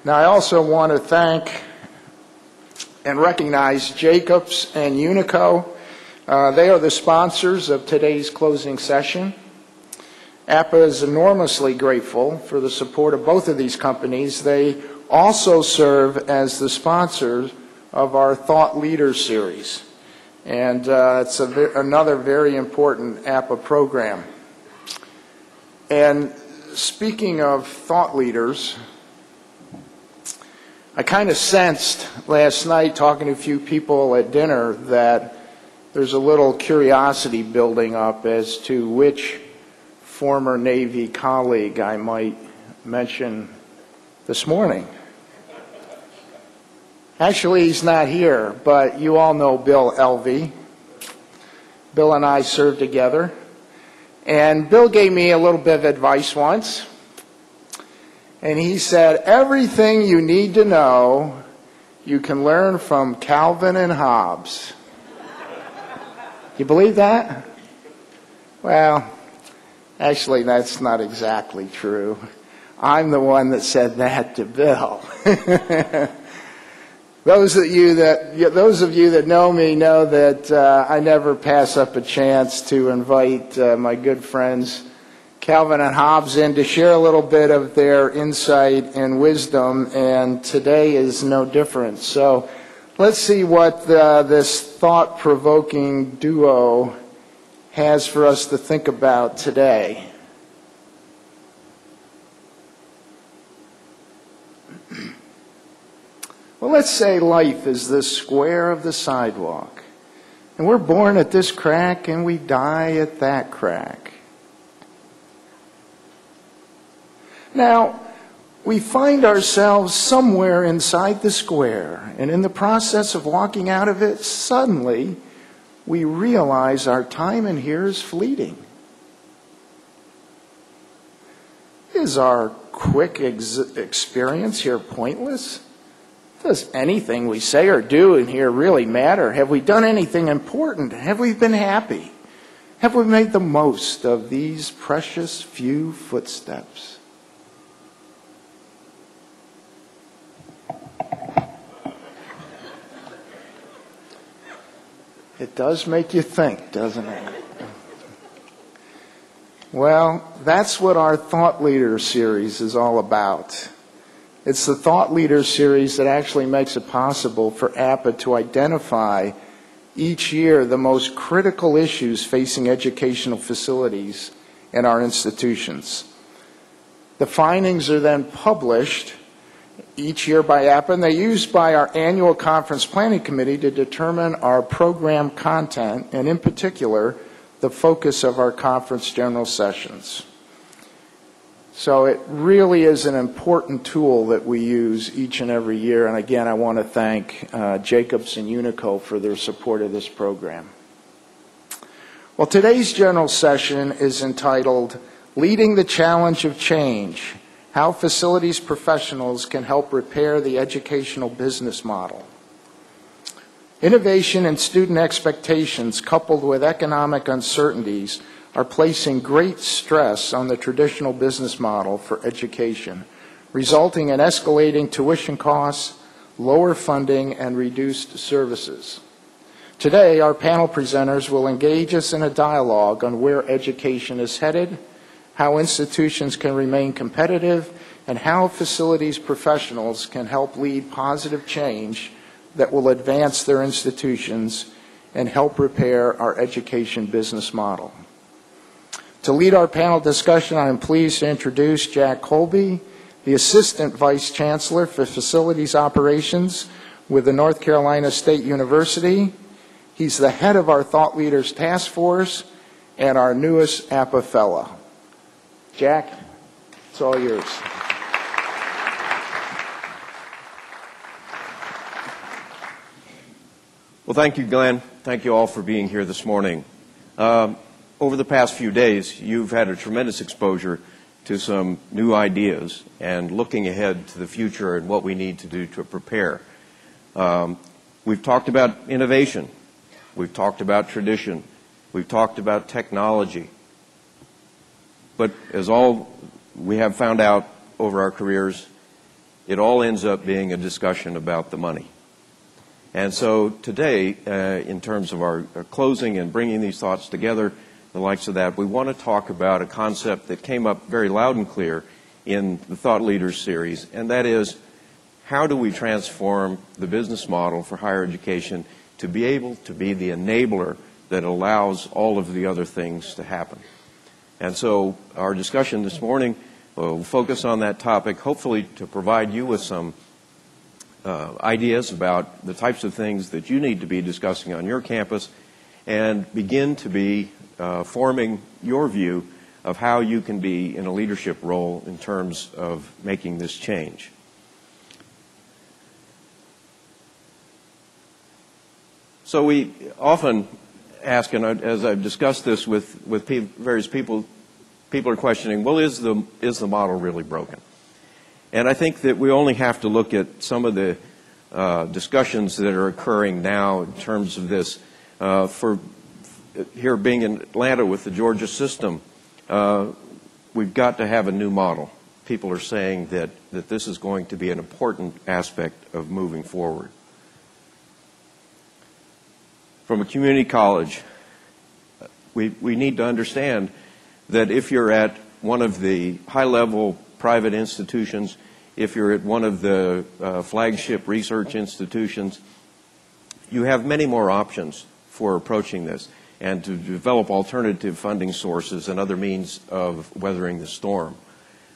Now, I also want to thank and recognize Jacobs and Unico. They are the sponsors of today's closing session. APPA is enormously grateful for the support of both of these companies. They also serve as the sponsors of our Thought Leaders series. And it's another very important APPA program. And speaking of thought leaders, I kind of sensed last night, talking to a few people at dinner, that there's a little curiosity building up as to which former Navy colleague I might mention this morning. Actually, he's not here, but you all know Bill Elvey. Bill and I served together. And Bill gave me a little bit of advice once. And he said, everything you need to know, you can learn from Calvin and Hobbes. You believe that? Well, actually, that's not exactly true. I'm the one that said that to Bill. Those of you that know me know that I never pass up a chance to invite my good friends Calvin and Hobbes in to share a little bit of their insight and wisdom, and today is no different. So let's see what this thought-provoking duo has for us to think about today. Well, let's say life is this square of the sidewalk, and we're born at this crack and we die at that crack. Now, we find ourselves somewhere inside the square, and in the process of walking out of it, suddenly we realize our time in here is fleeting. Is our quick experience here pointless? Does anything we say or do in here really matter? Have we done anything important? Have we been happy? Have we made the most of these precious few footsteps? It does make you think, doesn't it? Well, that's what our Thought Leaders series is all about. It's the Thought Leaders series that actually makes it possible for APPA to identify each year the most critical issues facing educational facilities in our institutions. The findings are then published each year by APPA, and they're used by our annual conference planning committee to determine our program content, and in particular, the focus of our conference general sessions. So it really is an important tool that we use each and every year, and again, I want to thank Jacobs and Unico for their support of this program. Well, today's general session is entitled, Leading the Challenge of Change, How Facilities Professionals Can Help Repair the Educational Business Model. Innovation and student expectations coupled with economic uncertainties are placing great stress on the traditional business model for education, resulting in escalating tuition costs, lower funding, and reduced services. Today, our panel presenters will engage us in a dialogue on where education is headed, how institutions can remain competitive, and how facilities professionals can help lead positive change that will advance their institutions and help repair our education business model. To lead our panel discussion, I am pleased to introduce Jack Colby, the Assistant Vice Chancellor for Facilities Operations with the North Carolina State University. He's the head of our Thought Leaders Task Force and our newest APPA Fellow. Jack, it's all yours. Well, thank you, Glenn. Thank you all for being here this morning. Over the past few days, you've had a tremendous exposure to some new ideas and looking ahead to the future and what we need to do to prepare. We've talked about innovation. We've talked about tradition. We've talked about technology. But as all we have found out over our careers, it all ends up being a discussion about the money. And so today, in terms of our closing and bringing these thoughts together, the likes of that, we want to talk about a concept that came up very loud and clear in the Thought Leaders series, and that is, how do we transform the business model for higher education to be able to be the enabler that allows all of the other things to happen? And so our discussion this morning will focus on that topic, hopefully to provide you with some ideas about the types of things that you need to be discussing on your campus, and begin to be forming your view of how you can be in a leadership role in terms of making this change. So we often ask, and as I've discussed this with various people, people are questioning, well, is the model really broken? And I think that we only have to look at some of the discussions that are occurring now in terms of this. For here being in Atlanta with the Georgia system, we've got to have a new model. People are saying that this is going to be an important aspect of moving forward. From a community college, we need to understand that if you're at one of the high-level private institutions, if you're at one of the flagship research institutions, you have many more options for approaching this and to develop alternative funding sources and other means of weathering the storm.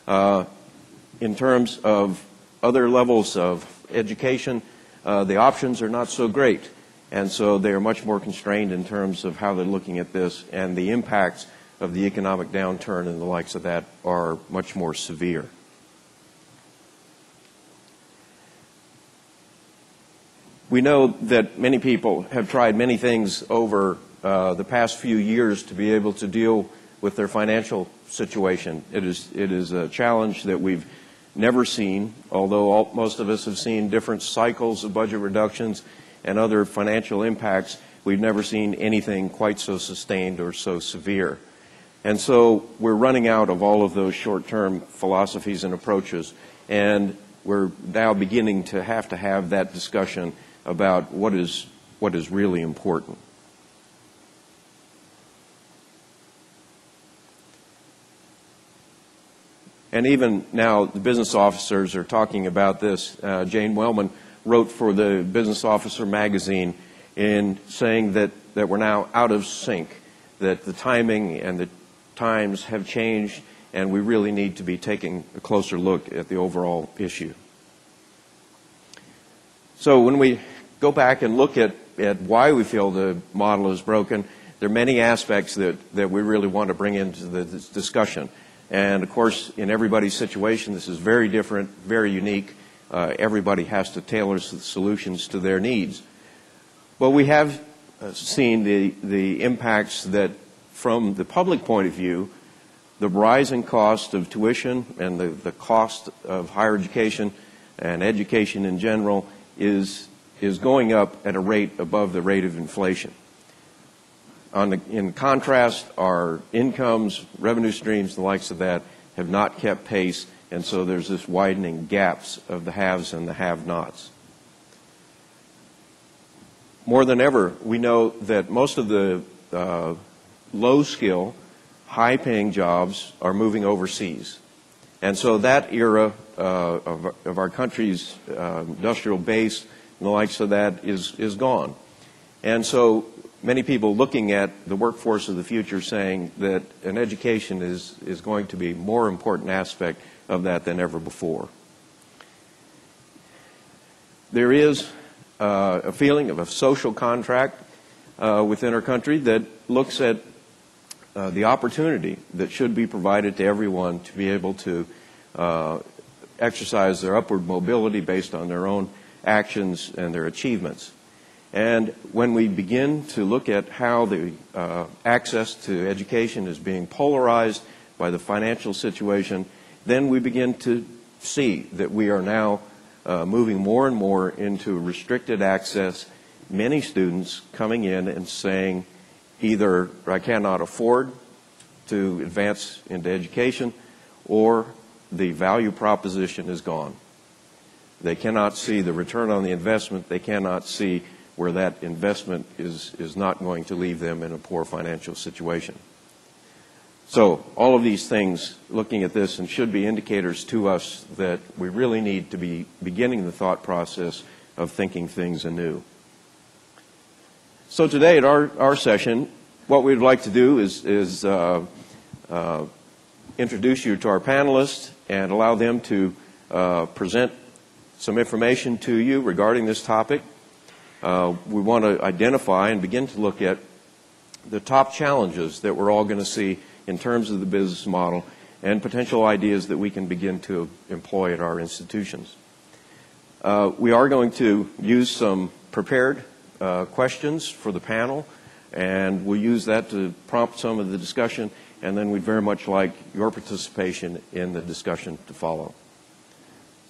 In terms of other levels of education, the options are not so great. And so they are much more constrained in terms of how they're looking at this, and the impacts of the economic downturn and the likes of that are much more severe. We know that many people have tried many things over the past few years to be able to deal with their financial situation. It is a challenge that we've never seen, although most of us have seen different cycles of budget reductions and other financial impacts. We've never seen anything quite so sustained or so severe. And so we're running out of all of those short-term philosophies and approaches, and we're now beginning to have that discussion about what is really important. And even now, the business officers are talking about this. Jane Wellman wrote for the Business Officer magazine in saying that we're now out of sync, that the timing and the times have changed, and we really need to be taking a closer look at the overall issue. So when we go back and look at why we feel the model is broken, there are many aspects that we really want to bring into this discussion. And of course, in everybody's situation, this is very different, very unique. Everybody has to tailor solutions to their needs. But we have seen the impacts that, from the public point of view, the rising cost of tuition and the cost of higher education and education in general is going up at a rate above the rate of inflation. In contrast, our incomes, revenue streams, the likes of that, have not kept pace, and so there's this widening gaps of the haves and the have-nots. More than ever, we know that most of the low-skill, high-paying jobs are moving overseas. And so that era of our country's industrial base and the likes of that is gone. And so many people looking at the workforce of the future saying that an education is going to be a more important aspect of that than ever before. There is a feeling of a social contract within our country that looks at the opportunity that should be provided to everyone to be able to exercise their upward mobility based on their own actions and their achievements. And when we begin to look at how the access to education is being polarized by the financial situation, then we begin to see that we are now moving more and more into restricted access. Many students coming in and saying, either I cannot afford to advance into education, or the value proposition is gone. They cannot see the return on the investment. They cannot see where that investment is not going to leave them in a poor financial situation. So all of these things, looking at this, and should be indicators to us that we really need to be beginning the thought process of thinking things anew. So today at our session, what we'd like to do is introduce you to our panelists and allow them to present some information to you regarding this topic. We want to identify and begin to look at the top challenges that we're all going to see in terms of the business model and potential ideas that we can begin to employ at our institutions. We are going to use some prepared questions for the panel, and we'll use that to prompt some of the discussion, and then we'd very much like your participation in the discussion to follow.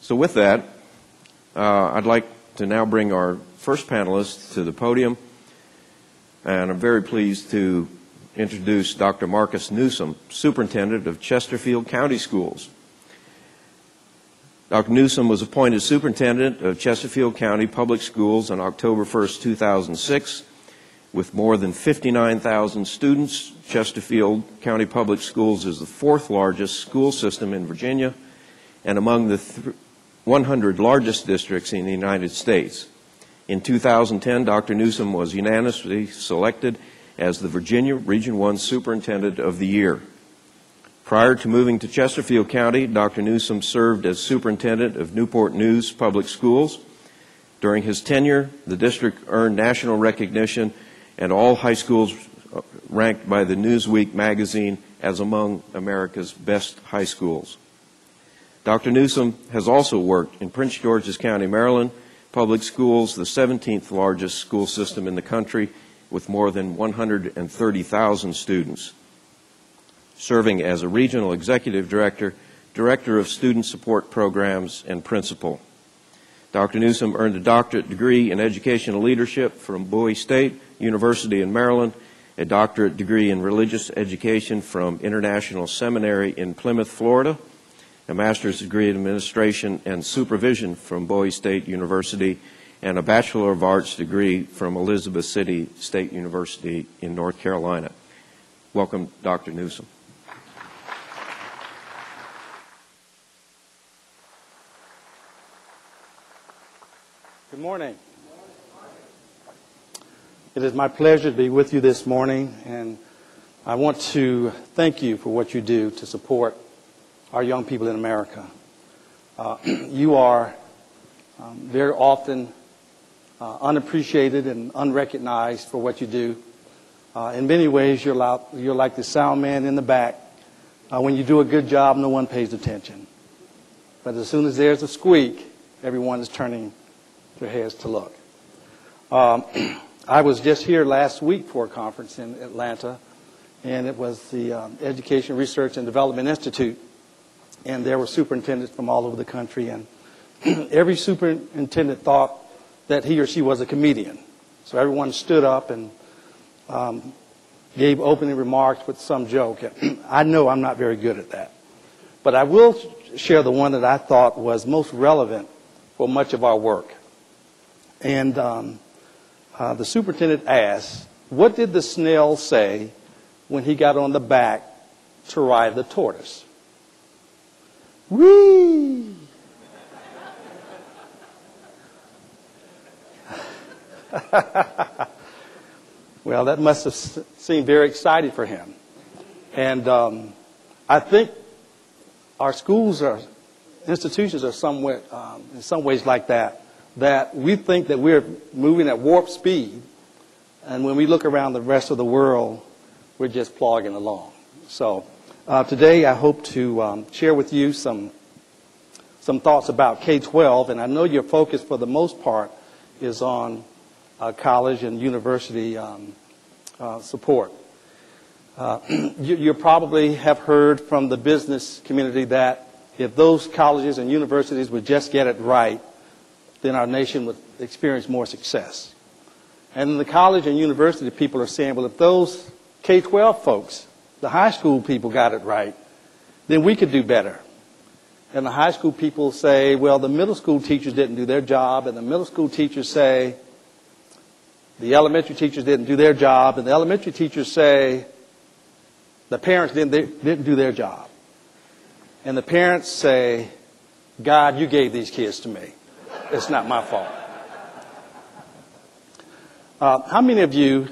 So with that, I'd like to now bring our first panelist to the podium, and I'm very pleased to introduce Dr. Marcus Newsom, Superintendent of Chesterfield County Schools. Dr. Newsom was appointed Superintendent of Chesterfield County Public Schools on October 1st, 2006. With more than 59,000 students, Chesterfield County Public Schools is the fourth largest school system in Virginia and among the 100 largest districts in the United States. In 2010, Dr. Newsom was unanimously selected as the Virginia Region 1 Superintendent of the Year. Prior to moving to Chesterfield County, Dr. Newsom served as Superintendent of Newport News Public Schools. During his tenure, the district earned national recognition and all high schools ranked by the Newsweek magazine as among America's best high schools. Dr. Newsom has also worked in Prince George's County, Maryland, Public Schools, the 17th largest school system in the country with more than 130,000 students, serving as a Regional Executive Director, Director of Student Support Programs, and Principal. Dr. Newsom earned a doctorate degree in Educational Leadership from Bowie State University in Maryland, a doctorate degree in Religious Education from International Seminary in Plymouth, Florida, a master's degree in Administration and Supervision from Bowie State University, and a Bachelor of Arts degree from Elizabeth City State University in North Carolina. Welcome, Dr. Newsom. Good morning. It is my pleasure to be with you this morning, and I want to thank you for what you do to support our young people in America. You are very often unappreciated and unrecognized for what you do. In many ways, you're like the sound man in the back. When you do a good job, no one pays attention. But as soon as there's a squeak, everyone is turning their heads to look. I was just here last week for a conference in Atlanta, and it was the Education Research and Development Institute, and there were superintendents from all over the country, and every superintendent thought that he or she was a comedian. So everyone stood up and gave opening remarks with some joke. I know I'm not very good at that, but I will share the one that I thought was most relevant for much of our work. And the superintendent asked, what did the snail say when he got on the back to ride the tortoise? Whee! Well, that must have seemed very exciting for him. And I think our schools or institutions are somewhat, in some ways like that we think that we're moving at warp speed, and when we look around the rest of the world, we're just plodding along. So today I hope to share with you some thoughts about K-12, and I know your focus for the most part is on college and university support. You probably have heard from the business community that if those colleges and universities would just get it right, then our nation would experience more success. And the college and university people are saying, well, if those K-12 folks, the high school people got it right, then we could do better. And the high school people say, well, the middle school teachers didn't do their job, and the middle school teachers say the elementary teachers didn't do their job, and the elementary teachers say the parents didn't do their job. And the parents say, God, you gave these kids to me. It's not my fault. How many of you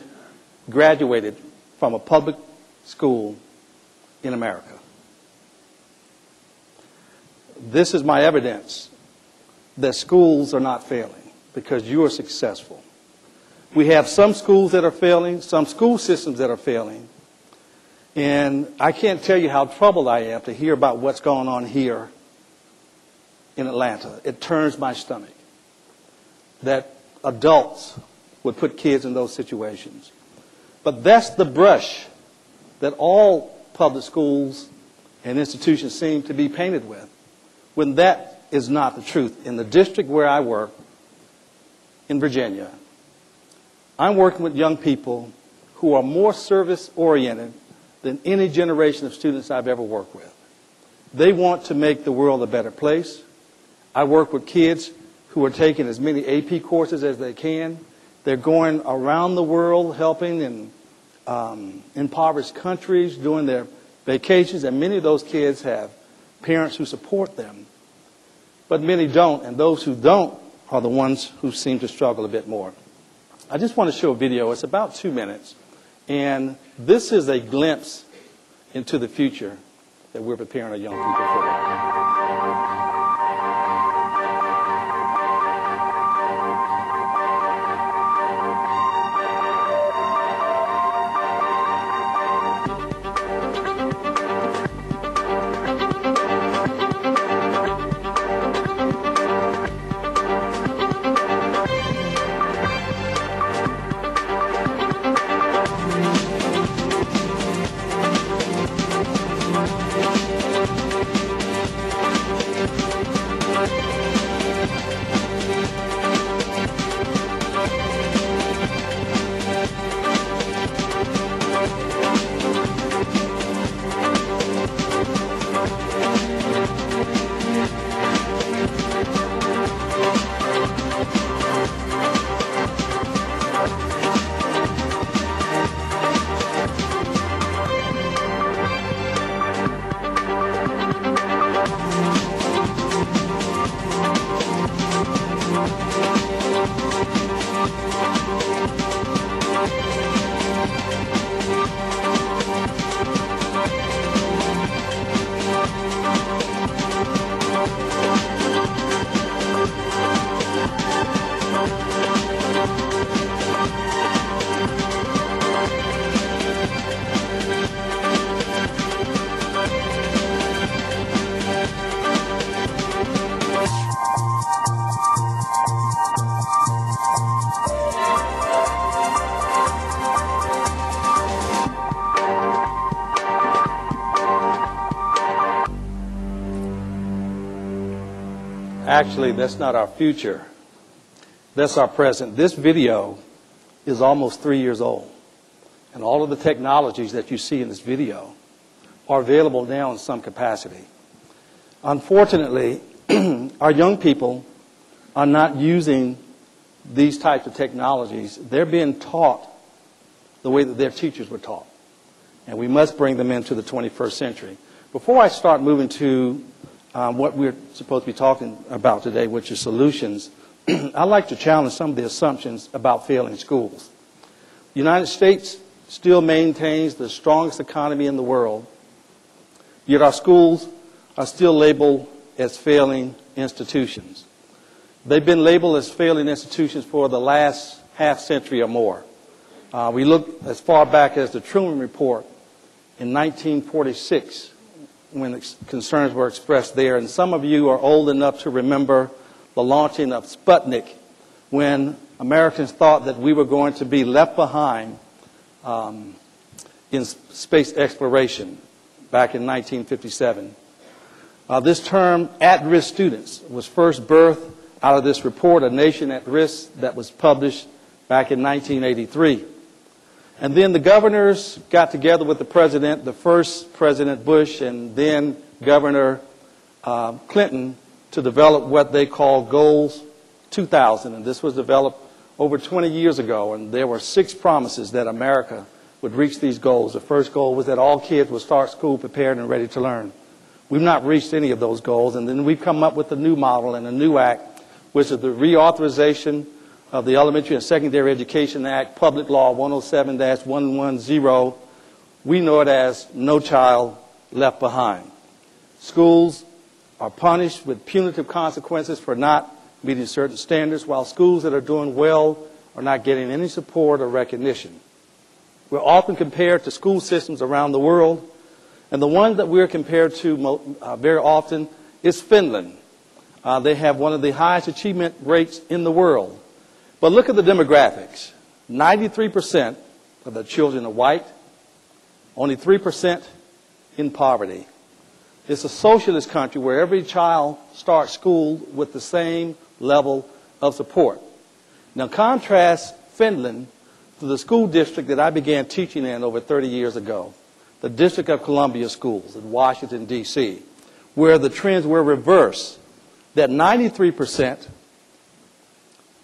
graduated from a public school in America? This is my evidence that schools are not failing because you are successful. We have some schools that are failing, some school systems that are failing. And I can't tell you how troubled I am to hear about what's going on here in Atlanta. It turns my stomach that adults would put kids in those situations. But that's the brush that all public schools and institutions seem to be painted with, when that is not the truth. In the district where I work, in Virginia, I'm working with young people who are more service-oriented than any generation of students I've ever worked with. They want to make the world a better place. I work with kids who are taking as many AP courses as they can. They're going around the world helping in impoverished countries, doing their vacations, and many of those kids have parents who support them. But many don't, and those who don't are the ones who seem to struggle a bit more. I just want to show a video. It's about 2 minutes, and this is a glimpse into the future that we're preparing our young people for. Actually, that's not our future. That's our present. This video is almost 3 years old. And all of the technologies that you see in this video are available now in some capacity. Unfortunately, our young people are not using these types of technologies. They're being taught the way that their teachers were taught. And we must bring them into the 21st century. Before I start moving to what we're supposed to be talking about today, which is solutions, I'd like to challenge some of the assumptions about failing schools. The United States still maintains the strongest economy in the world, yet our schools are still labeled as failing institutions. They've been labeled as failing institutions for the last half century or more. We look as far back as the Truman Report in 1946, when concerns were expressed there. And some of you are old enough to remember the launching of Sputnik, when Americans thought that we were going to be left behind in space exploration back in 1957. This term, at-risk students, was first birthed out of this report, A Nation at Risk, that was published back in 1983. And then the governors got together with the president, the first President Bush and then Governor Clinton to develop what they call Goals 2000, and this was developed over 20 years ago, and there were 6 promises that America would reach these goals. The first goal was that all kids would start school prepared and ready to learn. We've not reached any of those goals, and then we've come up with a new model and a new act, which is the reauthorization of the Elementary and Secondary Education Act, Public Law 107-110. We know it as No Child Left Behind. Schools are punished with punitive consequences for not meeting certain standards, while schools that are doing well are not getting any support or recognition. We're often compared to school systems around the world, and the one that we're compared to very often is Finland. They have one of the highest achievement rates in the world. But look at the demographics. 93% of the children are white, only 3% in poverty. It's a socialist country where every child starts school with the same level of support. Now contrast Finland to the school district that I began teaching in over 30 years ago, the District of Columbia Schools in Washington, D.C., where the trends were reversed, that 93%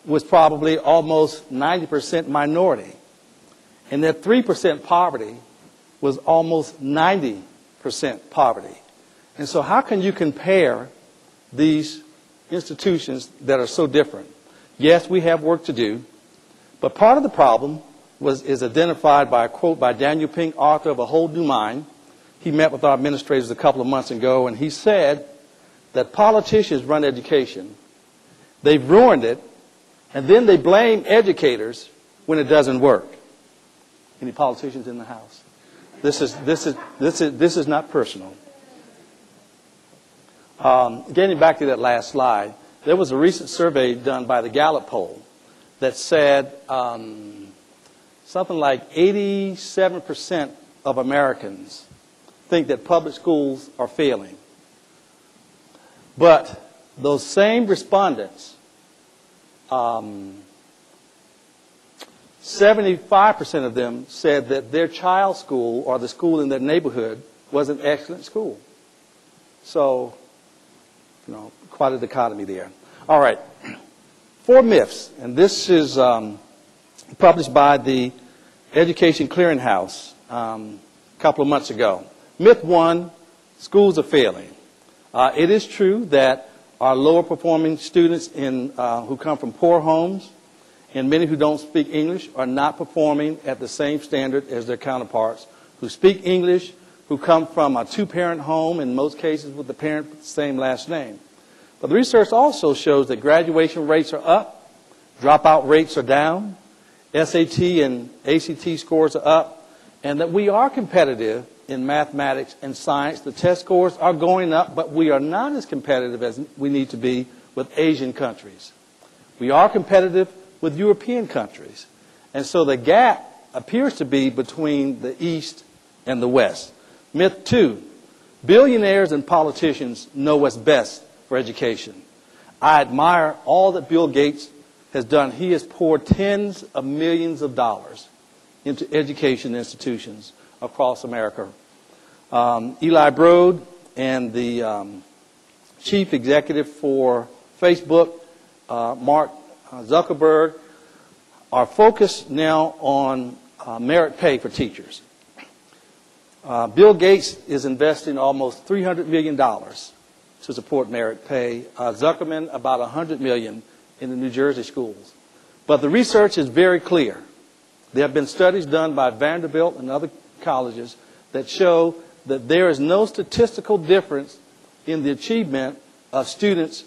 was probably almost 90% minority, and that 3% poverty was almost 90% poverty. And so how can you compare these institutions that are so different? Yes, we have work to do, but part of the problem is identified by a quote by Daniel Pink, author of A Whole New Mind. He met with our administrators a couple of months ago, and he said that politicians run education. They've ruined it, and then they blame educators when it doesn't work. Any politicians in the house? This is not personal. Getting back to that last slide, there was a recent survey done by the Gallup poll that said something like 87% of Americans think that public schools are failing. But those same respondents, 75% of them said that their child's school or the school in their neighborhood was an excellent school. So, quite a dichotomy there. All right, 4 myths, and this is published by the Education Clearinghouse a couple of months ago. Myth 1, schools are failing. It is true that our lower performing students who come from poor homes and many who don't speak English are not performing at the same standard as their counterparts who speak English, who come from a 2-parent home, in most cases with the parent with the same last name. But the research also shows that graduation rates are up, dropout rates are down, SAT and ACT scores are up, and that we are competitive in mathematics and science. The test scores are going up, but we are not as competitive as we need to be with Asian countries. We are competitive with European countries. And so the gap appears to be between the East and the West. Myth 2, billionaires and politicians know what's best for education. I admire all that Bill Gates has done. He has poured tens of millions of dollars into education institutions across America. Eli Broad and the chief executive for Facebook, Mark Zuckerberg, are focused now on merit pay for teachers. Bill Gates is investing almost $300 million to support merit pay. Zuckerman about $100 million in the New Jersey schools. But the research is very clear. There have been studies done by Vanderbilt and other colleges that show that there is no statistical difference in the achievement of students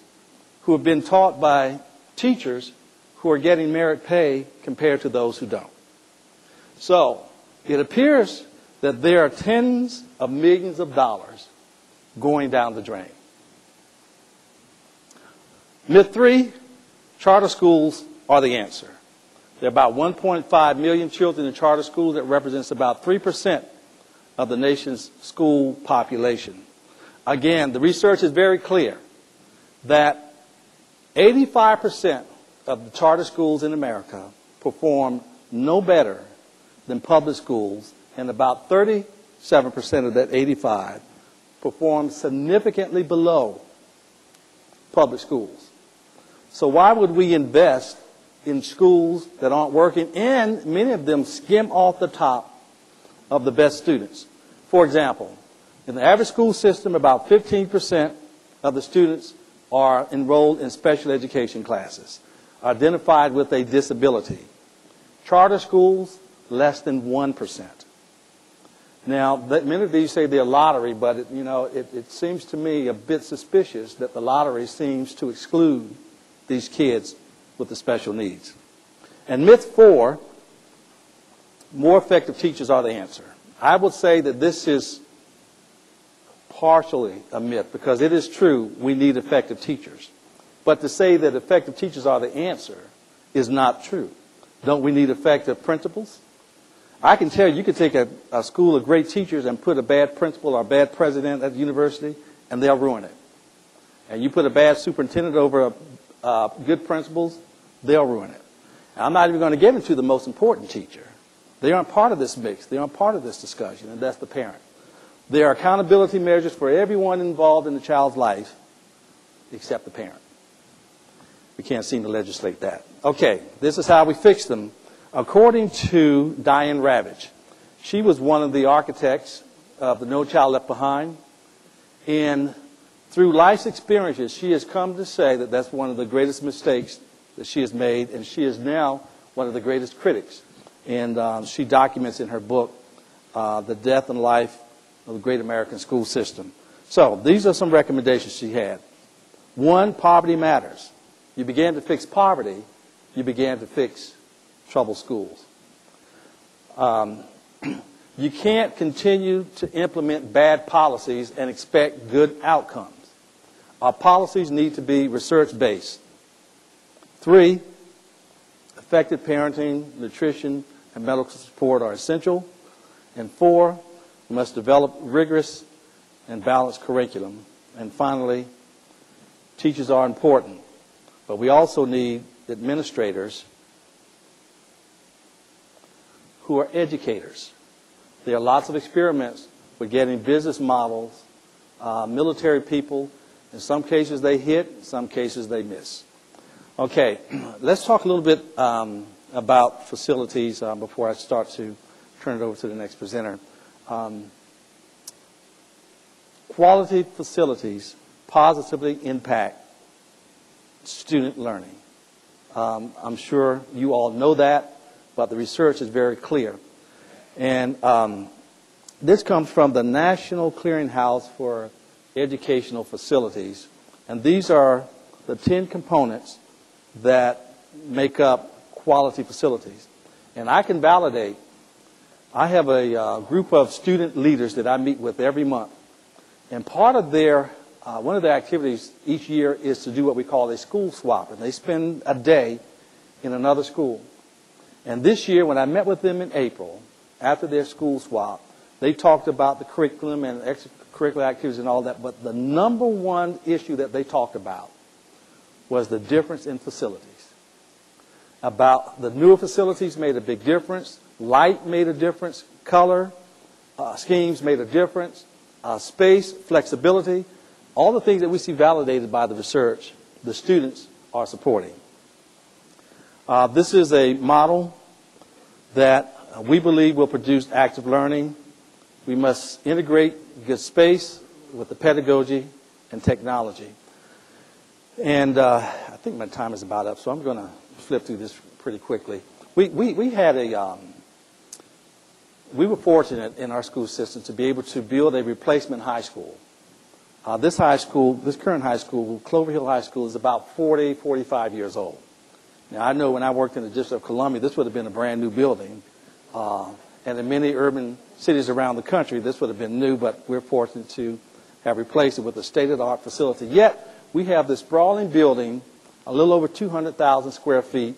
who have been taught by teachers who are getting merit pay compared to those who don't. So it appears that there are tens of millions of dollars going down the drain. Myth 3, charter schools are the answer. There are about 1.5 million children in charter schools. That represents about 3% of the nation's school population. Again, the research is very clear that 85% of the charter schools in America perform no better than public schools, and about 37% of that 85 perform significantly below public schools. So why would we invest in schools that aren't working, and many of them skim off the top of the best students? For example, in the average school system, about 15% of the students are enrolled in special education classes, identified with a disability. Charter schools, less than 1%. Now, many of these say they're lottery, but it seems to me a bit suspicious that the lottery seems to exclude these kids with the special needs. And myth 4, more effective teachers are the answer. I would say that this is partially a myth, because it is true we need effective teachers. But to say that effective teachers are the answer is not true. Don't we need effective principals? I can tell you could take a school of great teachers and put a bad principal or a bad president at the university, and they'll ruin it. And you put a bad superintendent over good principals, they'll ruin it. And I'm not even going to get into the most important teacher. They aren't part of this mix. They aren't part of this discussion, and that's the parent. There are accountability measures for everyone involved in the child's life except the parent. We can't seem to legislate that. Okay, this is how we fix them. According to Diane Ravitch, she was one of the architects of the No Child Left Behind, and through life's experiences, she has come to say that that's one of the greatest mistakes that she has made, and she is now one of the greatest critics. And she documents in her book the death and life of the great American school system. So these are some recommendations she had. 1, poverty matters. You began to fix poverty, you began to fix troubled schools. You can't continue to implement bad policies and expect good outcomes. Our policies need to be research-based. 3, effective parenting, nutrition, and medical support are essential. And 4, we must develop rigorous and balanced curriculum. And finally, teachers are important, but we also need administrators who are educators. There are lots of experiments with getting business models, military people. In some cases they hit, in some cases they miss. Okay, let's talk a little bit about facilities before I start to turn it over to the next presenter. Quality facilities positively impact student learning. I'm sure you all know that, but the research is very clear. And this comes from the National Clearinghouse for Educational Facilities. And these are the 10 components that make up quality facilities. And I can validate, I have a group of student leaders that I meet with every month. And part of their, one of their activities each year is to do what we call a school swap. And they spend a day in another school. And this year, when I met with them in April, after their school swap, they talked about the curriculum and extracurricular activities and all that. But the number one issue that they talked about was the difference in facilities. About the newer facilities made a big difference. Light made a difference. Color schemes made a difference. Space, flexibility, all the things that we see validated by the research, the students are supporting. This is a model that we believe will produce active learning. We must integrate good space with the pedagogy and technology. And I think my time is about up, so I'm going to flip through this pretty quickly. We had a... We were fortunate in our school system to be able to build a replacement high school. This current high school, Clover Hill High School, is about 40, 45 years old. Now, I know when I worked in the District of Columbia, this would have been a brand new building. And in many urban cities around the country, this would have been new, but we're fortunate to have replaced it with a state-of-the-art facility. Yet, we have this sprawling building, a little over 200,000 square feet.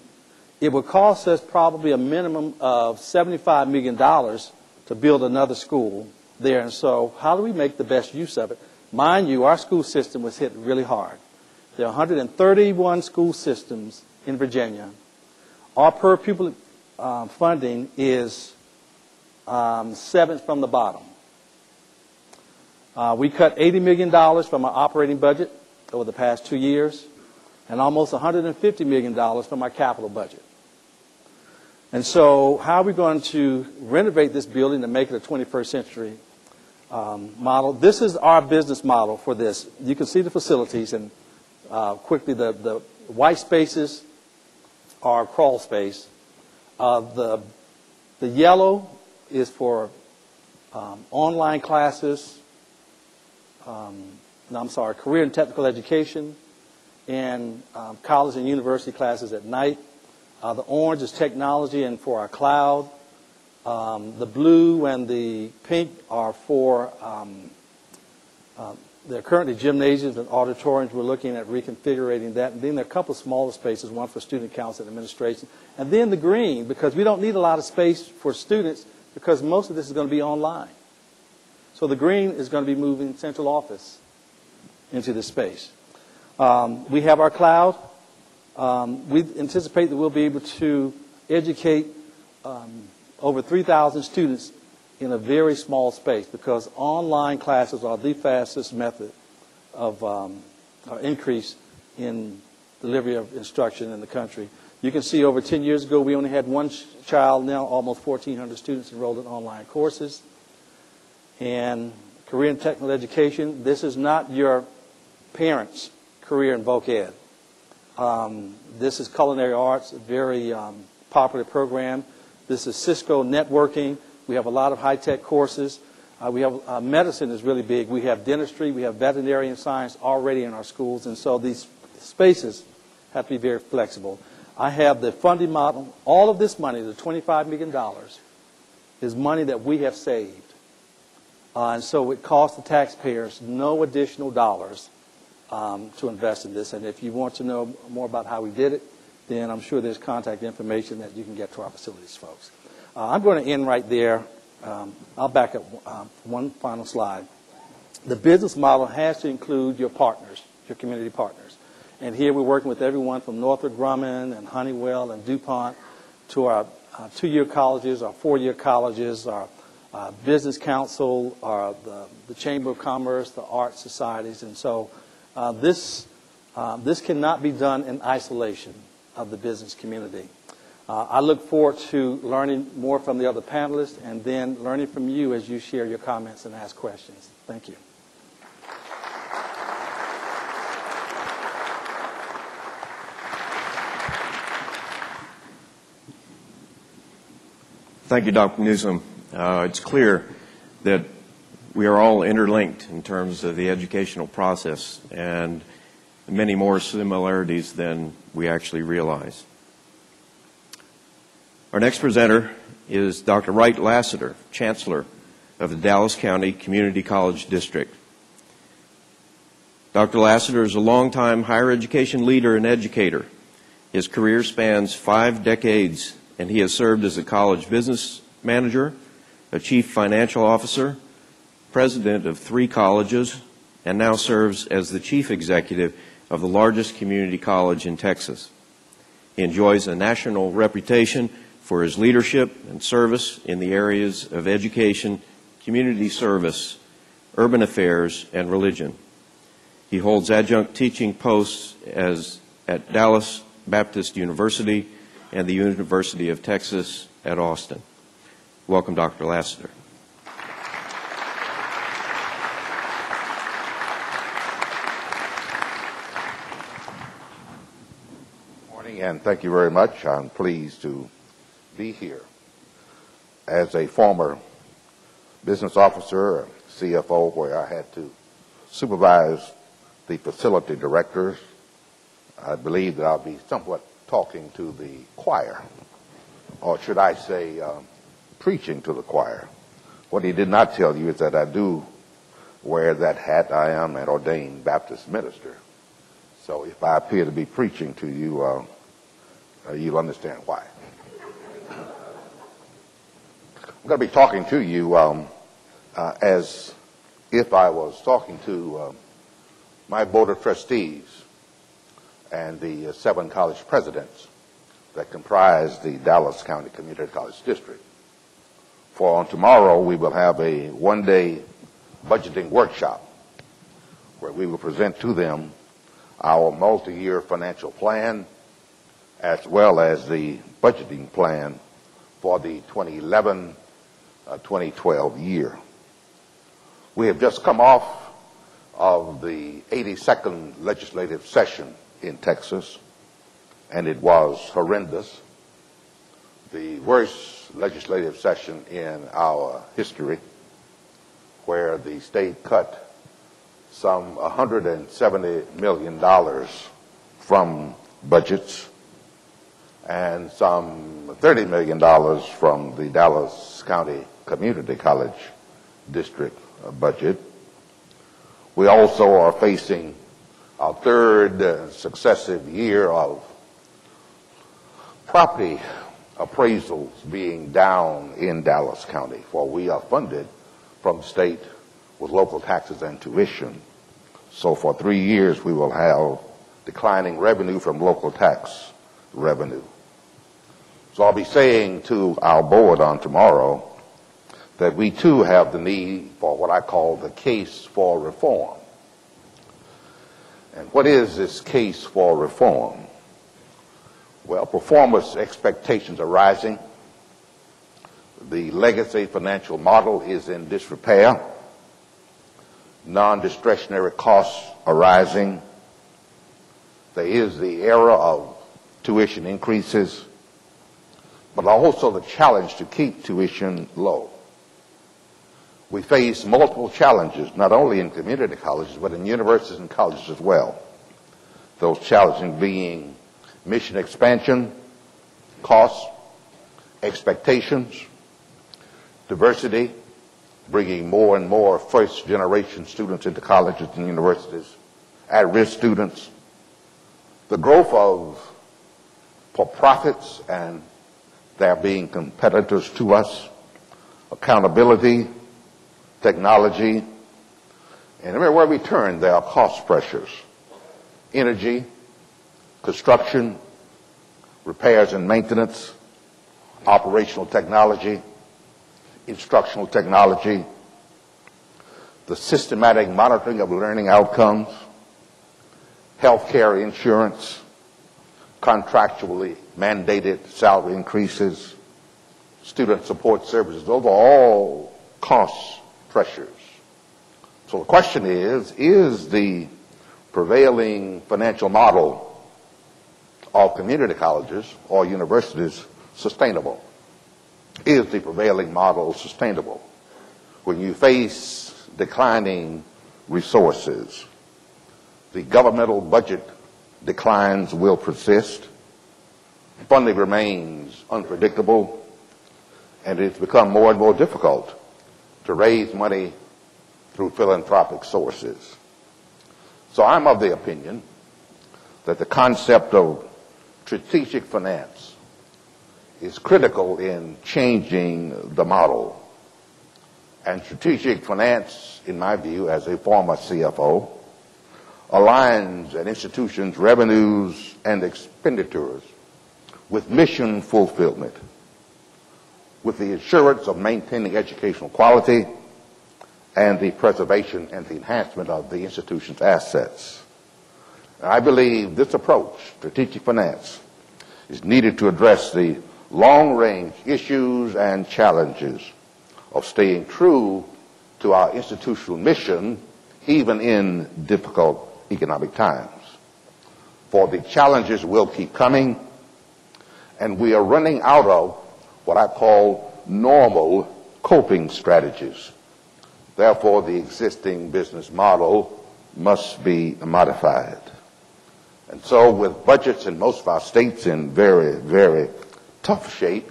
It would cost us probably a minimum of $75 million to build another school there. And so how do we make the best use of it? Mind you, our school system was hit really hard. There are 131 school systems in Virginia. Our per pupil funding is 7th from the bottom. We cut $80 million from our operating budget over the past 2 years, and almost $150 million from our capital budget. And so how are we going to renovate this building and make it a 21st century model? This is our business model for this. You can see the facilities, and quickly the white spaces are crawl space. The yellow is for online classes, career and technical education, and college and university classes at night. The orange is technology and for our cloud. The blue and the pink are for, they're currently gymnasiums and auditoriums. We're looking at reconfiguring that. And then there are a couple of smaller spaces, one for student council and administration. And then the green, because we don't need a lot of space for students because most of this is going to be online. So the green is going to be moving central office into this space. We have our cloud. We anticipate that we'll be able to educate over 3,000 students in a very small space because online classes are the fastest method of increase in delivery of instruction in the country. You can see over 10 years ago we only had one child, now almost 1,400 students enrolled in online courses. And career and technical education, this is not your parents' career in voc ed. This is culinary arts, a very popular program. This is Cisco networking. We have a lot of high-tech courses. We have medicine is really big. We have dentistry. We have veterinarian science already in our schools. And so these spaces have to be very flexible. I have the funding model. All of this money, the $25 million, is money that we have saved. And so it costs the taxpayers no additional dollars to invest in this. And if you want to know more about how we did it, then I'm sure there's contact information that you can get to our facilities folks. I'm going to end right there. I'll back up one final slide. The business model has to include your partners, your community partners. And here we're working with everyone from Northrop Grumman and Honeywell and DuPont to our 2-year colleges, our 4-year colleges, our business council, the Chamber of Commerce, the art societies. And so this cannot be done in isolation of the business community. I look forward to learning more from the other panelists and then learning from you as you share your comments and ask questions. Thank you. Thank you, Dr. Newsom. It's clear that we are all interlinked in terms of the educational process and many more similarities than we actually realize. Our next presenter is Dr. Wright Lassiter, Chancellor of the Dallas County Community College District. Dr. Lassiter is a longtime higher education leader and educator. His career spans 5 decades, and he has served as a college business manager, a chief financial officer, president of 3 colleges, and now serves as the chief executive of the largest community college in Texas. He enjoys a national reputation for his leadership and service in the areas of education, community service, urban affairs, and religion. He holds adjunct teaching posts at Dallas Baptist University and the University of Texas at Austin. Welcome, Dr. Lassiter. Morning, and thank you very much. I'm pleased to be here. As a former business officer, CFO, where I had to supervise the facility directors, I believe that I'll be somewhat talking to the choir, or should I say preaching to the choir. What he did not tell you is that I do wear that hat. I am an ordained Baptist minister. So if I appear to be preaching to you, you'll understand why. I'm going to be talking to you as if I was talking to my board of trustees and the 7 college presidents that comprise the Dallas County Community College District. For on tomorrow, we will have a one-day budgeting workshop, where we will present to them our multi-year financial plan as well as the budgeting plan for the 2011-2012 year. We have just come off of the 82nd legislative session in Texas, and it was horrendous. The worst legislative session in our history, where the state cut some $170 million from budgets and some $30 million from the Dallas County Community College District budget. We also are facing our third successive year of property appraisals being down in Dallas County, for we are funded from the state with local taxes and tuition. So for 3 years we will have declining revenue from local tax revenue. So I'll be saying to our board on tomorrow that we too have the need for what I call the case for reform. And what is this case for reform? Well, performance expectations are rising. The legacy financial model is in disrepair. Non-discretionary costs are rising. There is the era of tuition increases, but also the challenge to keep tuition low. We face multiple challenges, not only in community colleges, but in universities and colleges as well. Those challenges being mission expansion, costs, expectations, diversity, bringing more and more first-generation students into colleges and universities, at-risk students, the growth of for-profits and their being competitors to us, accountability, technology, and everywhere we turn there are cost pressures. Energy, construction, repairs and maintenance, operational technology, instructional technology, the systematic monitoring of learning outcomes, healthcare insurance, contractually mandated salary increases, student support services. Those are all cost pressures. So the question is the prevailing financial model of community colleges or universities sustainable? Is the prevailing model sustainable? When you face declining resources, the governmental budget declines will persist, funding remains unpredictable, and it's become more and more difficult to raise money through philanthropic sources. So I'm of the opinion that the concept of strategic finance is critical in changing the model. And strategic finance, in my view, as a former CFO, aligns an institution's revenues and expenditures with mission fulfillment, with the assurance of maintaining educational quality and the preservation and the enhancement of the institution's assets. And I believe this approach, strategic finance, is needed to address the long-range issues and challenges of staying true to our institutional mission, even in difficult economic times. For the challenges will keep coming, and we are running out of what I call normal coping strategies. Therefore, the existing business model must be modified. And so, with budgets in most of our states in very, very tough shape,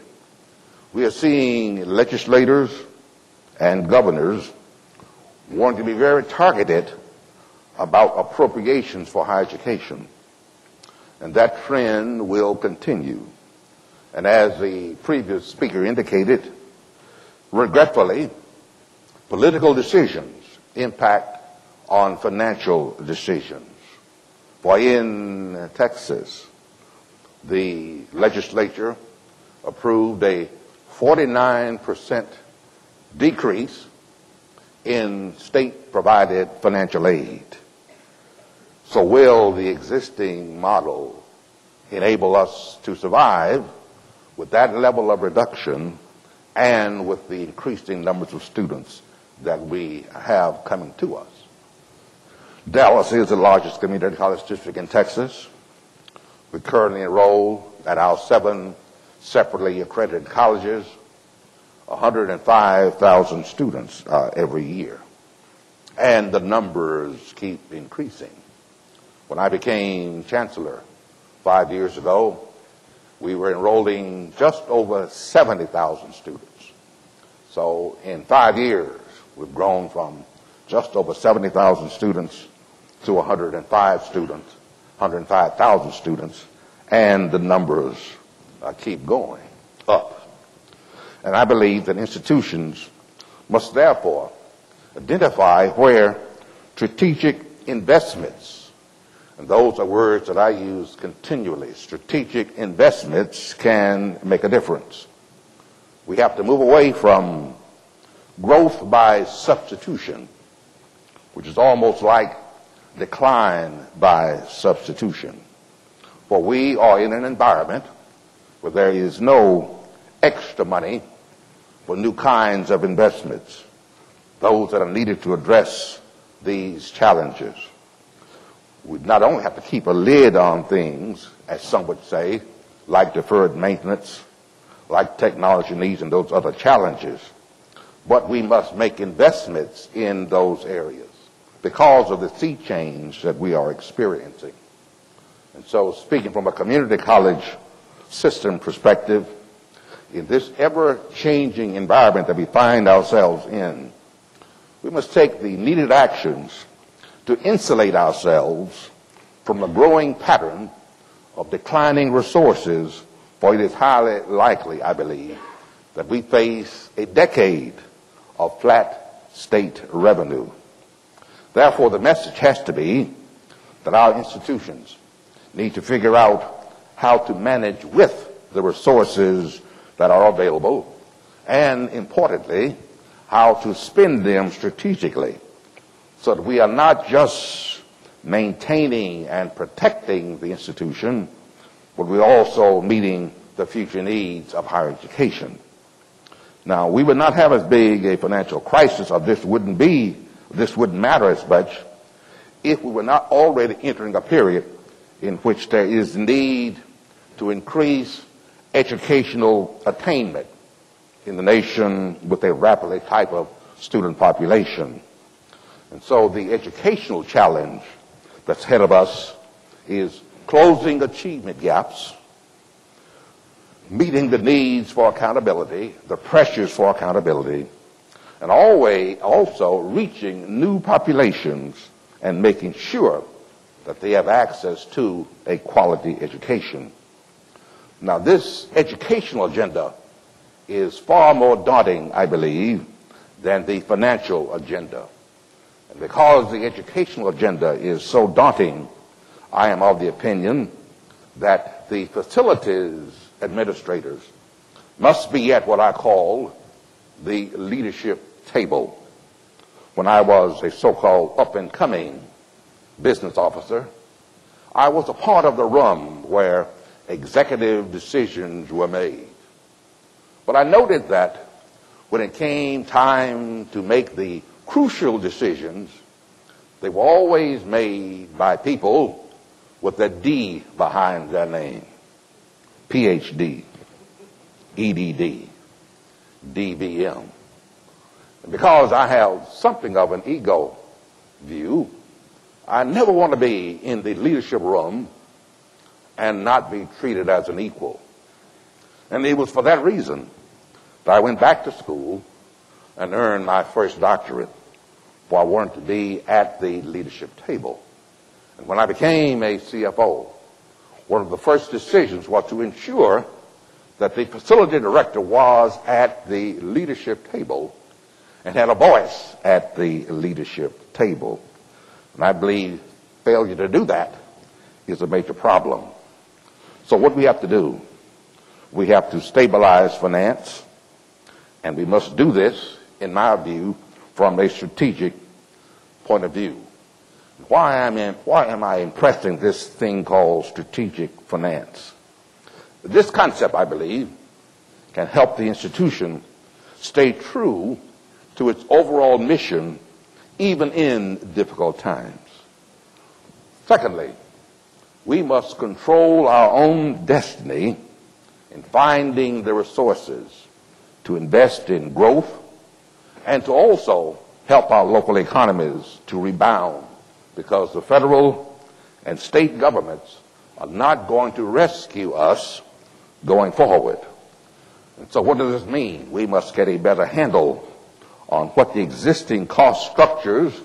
we are seeing legislators and governors wanting to be very targeted about appropriations for higher education. And that trend will continue. And as the previous speaker indicated, regretfully, political decisions impact on financial decisions. For in Texas, the legislature approved a 49% decrease in state-provided financial aid. So will the existing model enable us to survive with that level of reduction and with the increasing numbers of students that we have coming to us? Dallas is the largest community college district in Texas. We currently enroll at our 7 separately accredited colleges 105,000 students every year. And the numbers keep increasing. When I became chancellor 5 years ago, we were enrolling just over 70,000 students. So in 5 years, we've grown from just over 70,000 students to 105,000 students, and the numbers keep going up. And I believe that institutions must therefore identify where strategic investments, and those are words that I use continually, strategic investments can make a difference. We have to move away from growth by substitution, which is almost like decline by substitution. For we are in an environment where there is no extra money for new kinds of investments, those that are needed to address these challenges. We not only have to keep a lid on things, as some would say, like deferred maintenance, like technology needs and those other challenges, but we must make investments in those areas because of the sea change that we are experiencing. And so, speaking from a community college system perspective, in this ever-changing environment that we find ourselves in, we must take the needed actions to insulate ourselves from the growing pattern of declining resources, for it is highly likely, I believe, that we face a decade of flat state revenue. Therefore, the message has to be that our institutions need to figure out how to manage with the resources that are available, and importantly, how to spend them strategically so that we are not just maintaining and protecting the institution, but we're also meeting the future needs of higher education. Now, we would not have as big a financial crisis, or this wouldn't matter as much, if we were not already entering a period in which there is need to increase educational attainment in the nation with a rapidly type of student population. And so the educational challenge that's ahead of us is closing achievement gaps, meeting the needs for accountability, the pressures for accountability, and also reaching new populations and making sure that they have access to a quality education. Now, this educational agenda is far more daunting, I believe, than the financial agenda. And because the educational agenda is so daunting, I am of the opinion that the facilities administrators must be at what I call the leadership table. When I was a so-called up-and-coming business officer, I was a part of the room where executive decisions were made. But I noted that when it came time to make the crucial decisions, they were always made by people with a D behind their name. PhD, EDD, DBM. And because I have something of an ego view, I never want to be in the leadership room and not be treated as an equal. And it was for that reason that I went back to school and earned my first doctorate, for I wanted to be at the leadership table. And when I became a CFO, one of the first decisions was to ensure that the facility director was at the leadership table and had a voice at the leadership table. And I believe failure to do that is a major problem. So what we have to do, we have to stabilize finance, and we must do this, in my view, from a strategic point of view. Why am I impressing this thing called strategic finance? This concept, I believe, can help the institution stay true to its overall mission, even in difficult times. Secondly, we must control our own destiny in finding the resources to invest in growth and to also help our local economies to rebound, because the federal and state governments are not going to rescue us going forward. And so what does this mean? We must get a better handle on what the existing cost structures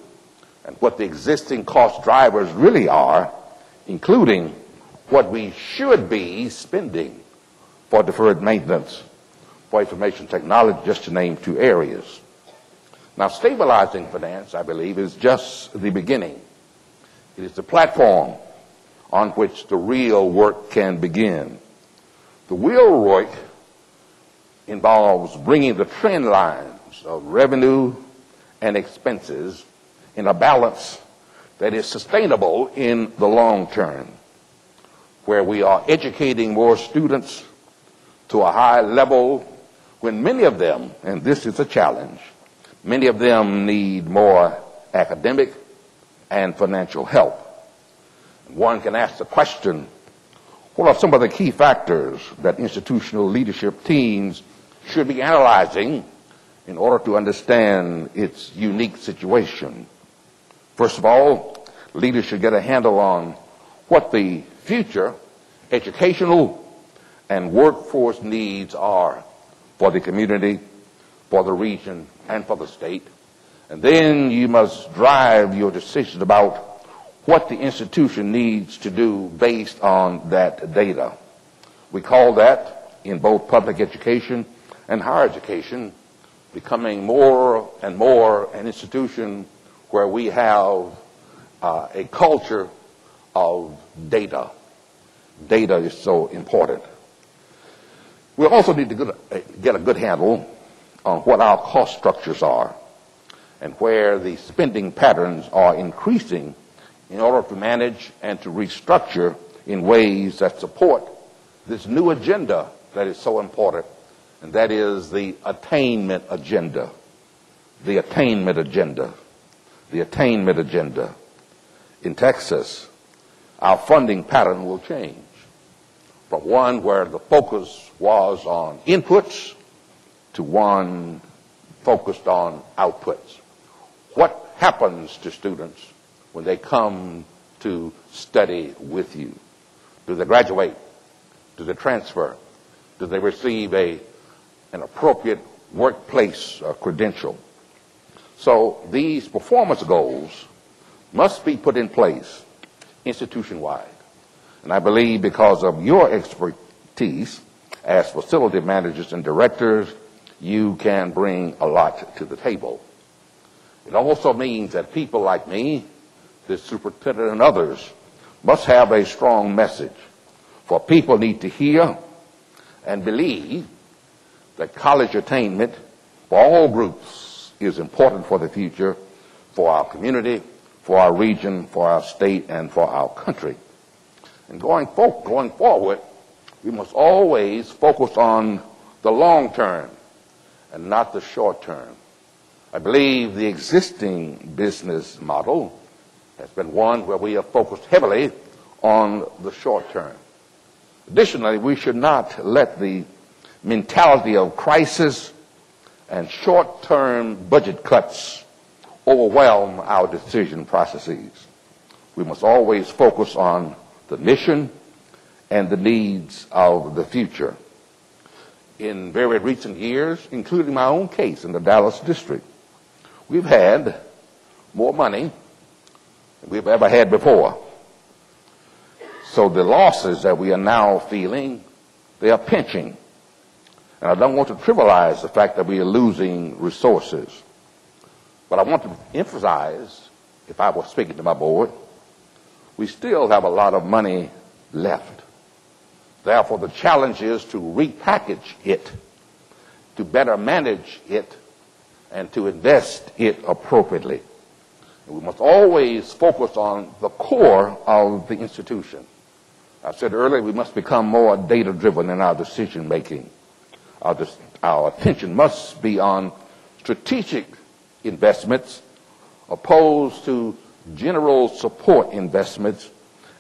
and what the existing cost drivers really are, including what we should be spending for deferred maintenance, for information technology, just to name two areas. Now, stabilizing finance, I believe, is just the beginning. It is the platform on which the real work can begin. The real work involves bringing the trend lines of revenue and expenses in a balance that is sustainable in the long term, where we are educating more students to a high level when many of them, and this is a challenge, many of them need more academic and financial help. One can ask the question, what are some of the key factors that institutional leadership teams should be analyzing in order to understand its unique situation? First of all, leaders should get a handle on what the future educational and workforce needs are for the community, for the region, and for the state. And then you must drive your decisions about what the institution needs to do based on that data. We call that, in both public education and higher education, becoming more and more an institution where we have a culture of data. Data is so important. We also need to get a good handle on what our cost structures are and where the spending patterns are increasing in order to manage and to restructure in ways that support this new agenda that is so important, and that is the attainment agenda. The attainment agenda. The attainment agenda. In Texas, our funding pattern will change from one where the focus was on inputs to one focused on outputs. What happens to students when they come to study with you? Do they graduate? Do they transfer? Do they receive an appropriate workplace credential? So these performance goals must be put in place institution-wide. And I believe because of your expertise as facility managers and directors, you can bring a lot to the table. It also means that people like me, the superintendent and others, must have a strong message. For people need to hear and believe that college attainment for all groups is important for the future, for our community, for our region, for our state, and for our country. And going forward, we must always focus on the long term and not the short term. I believe the existing business model has been one where we have focused heavily on the short term. Additionally, we should not let the mentality of crisis and short-term budget cuts overwhelm our decision processes. We must always focus on the mission and the needs of the future. In very recent years, including my own case in the Dallas district, we've had more money than we've ever had before. So the losses that we are now feeling, they are pinching. And I don't want to trivialize the fact that we are losing resources. But I want to emphasize, if I were speaking to my board, we still have a lot of money left. Therefore, the challenge is to repackage it, to better manage it, and to invest it appropriately. We must always focus on the core of the institution. I said earlier, we must become more data-driven in our decision-making. Our attention must be on strategic investments opposed to general support investments,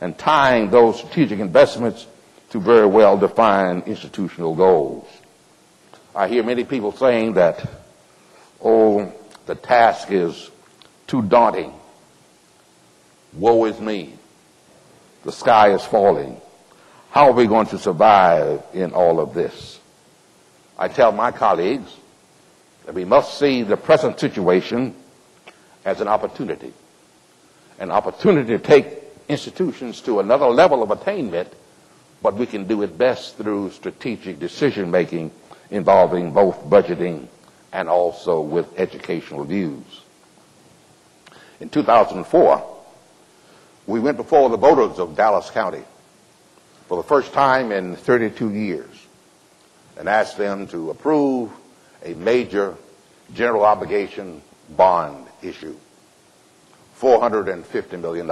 and tying those strategic investments to very well-defined institutional goals. I hear many people saying that, oh, the task is too daunting. Woe is me. The sky is falling. How are we going to survive in all of this? I tell my colleagues that we must see the present situation as an opportunity to take institutions to another level of attainment, but we can do it best through strategic decision-making involving both budgeting and also with educational views. In 2004, we went before the voters of Dallas County for the first time in 32 years and asked them to approve a major general obligation bond issue, $450 million.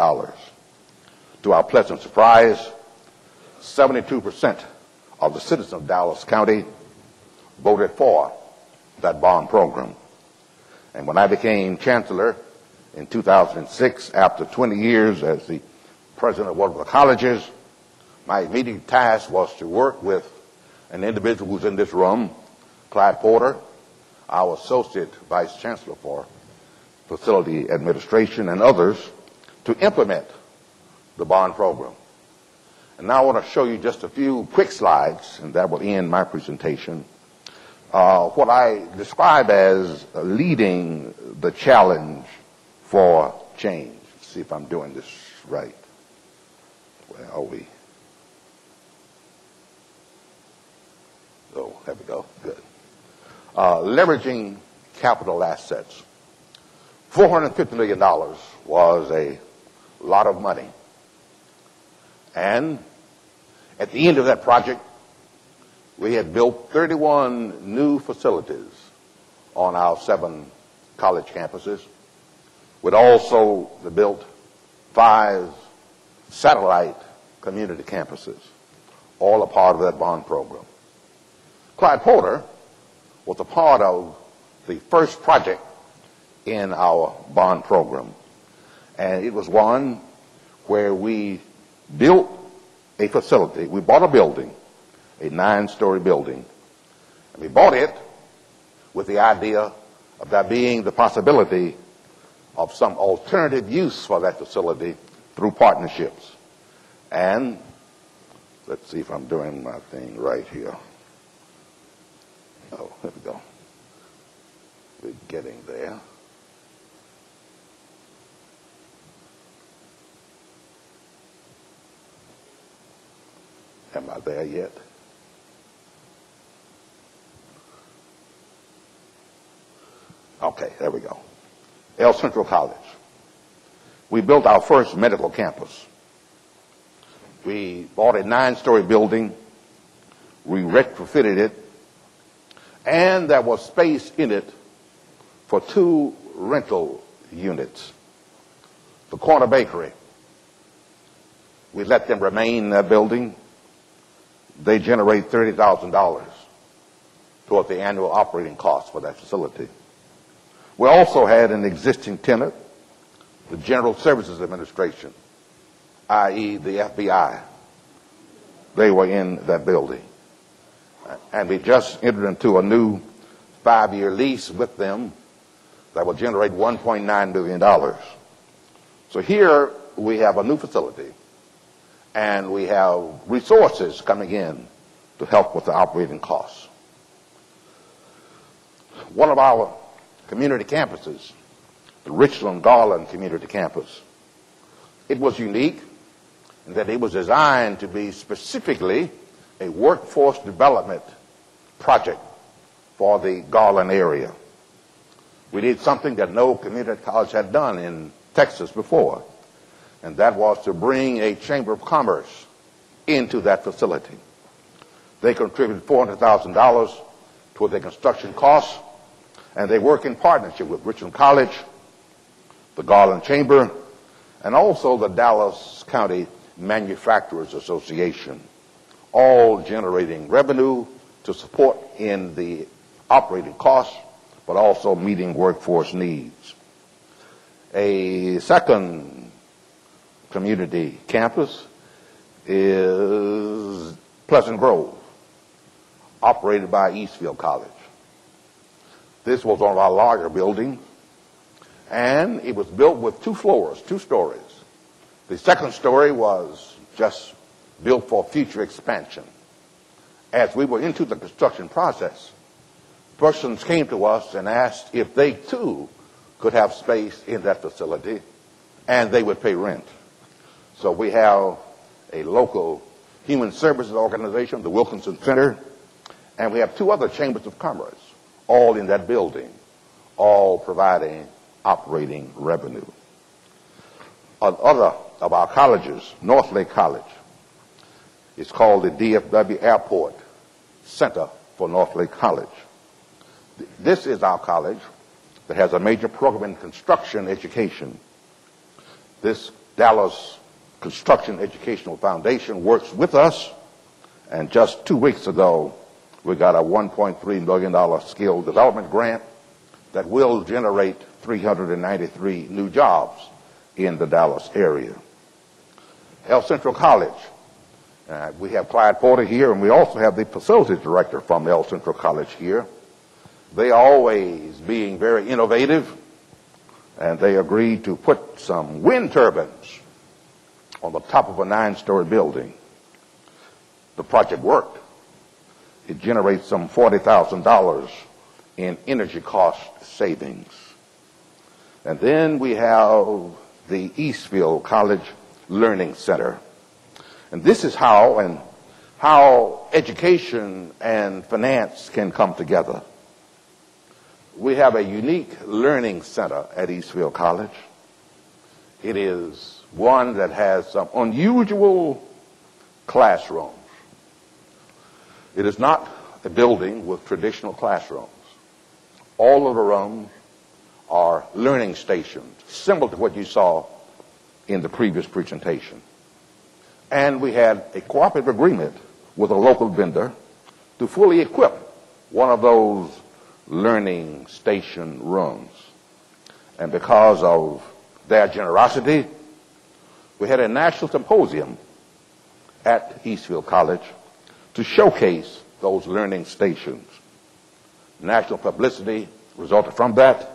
To our pleasant surprise, 72% of the citizens of Dallas County voted for that bond program. And when I became chancellor in 2006, after 20 years as the president of one of the colleges, my immediate task was to work with an individual who's in this room, Clyde Porter, our associate vice chancellor for facility administration, and others, to implement the bond program. And now I want to show you just a few quick slides, and that will end my presentation. What I describe as leading the challenge for change. Let's see if I'm doing this right. Where are we? Oh, there we go. Good. Leveraging capital assets. $450 million was a lot of money. And at the end of that project, we had built 31 new facilities on our 7 college campuses. We'd also built 5 satellite community campuses, all a part of that bond program. Clyde Porter was a part of the first project in our bond program. And it was one where we built a facility. We bought a building, a 9-story building. And we bought it with the idea of there being the possibility of some alternative use for that facility through partnerships. And let's see if I'm doing my thing right here. Oh, there we go. We're getting there. Am I there yet? Okay, there we go. El Central College. We built our first medical campus. We bought a 9-story building. We retrofitted it. And there was space in it for 2 rental units. The Corner Bakery. We let them remain in that building. They generate $30,000 toward the annual operating costs for that facility. We also had an existing tenant, the General Services Administration, i.e. the FBI. They were in that building. And we just entered into a new 5-year lease with them that will generate $1.9 billion. So here we have a new facility, and we have resources coming in to help with the operating costs. One of our community campuses, the Richland Garland Community Campus, it was unique in that it was designed to be specifically a workforce development project for the Garland area. We did something that no community college had done in Texas before, and that was to bring a Chamber of Commerce into that facility. They contributed $400,000 toward the construction costs, And they work in partnership with Richland College, the Garland Chamber, and also the Dallas County Manufacturers Association, all generating revenue to support in the operating costs, but also meeting workforce needs. A second community campus is Pleasant Grove, operated by Eastfield College. This was one of our larger buildings, and it was built with 2 floors, 2 stories. The second story was just built for future expansion. As we were into the construction process, persons came to us and asked if they too could have space in that facility, and they would pay rent. So we have a local human services organization, the Wilkinson Center, and we have 2 other chambers of commerce, all in that building, all providing operating revenue. Another of our colleges, Northlake College, is called the DFW Airport Center for Northlake College. This is our college that has a major program in construction education. This Dallas Construction Educational Foundation works with us, and just 2 weeks ago, we got a $1.3 million skill development grant that will generate 393 new jobs in the Dallas area. El Centro College, we have Clyde Porter here, and we also have the facilities director from El Centro College here. They are always being very innovative, and they agreed to put some wind turbines on the top of a 9-story building. The project worked. It generates some $40,000 in energy cost savings. And then we have the Eastfield College Learning Center. And this is how education and finance can come together. We have a unique learning center at Eastfield College. It is one that has some unusual classrooms. It is not a building with traditional classrooms. All of the rooms are learning stations, similar to what you saw in the previous presentation. And we had a cooperative agreement with a local vendor to fully equip one of those learning station rooms. And because of their generosity, we had a national symposium at Eastfield College to showcase those learning stations. National publicity resulted from that,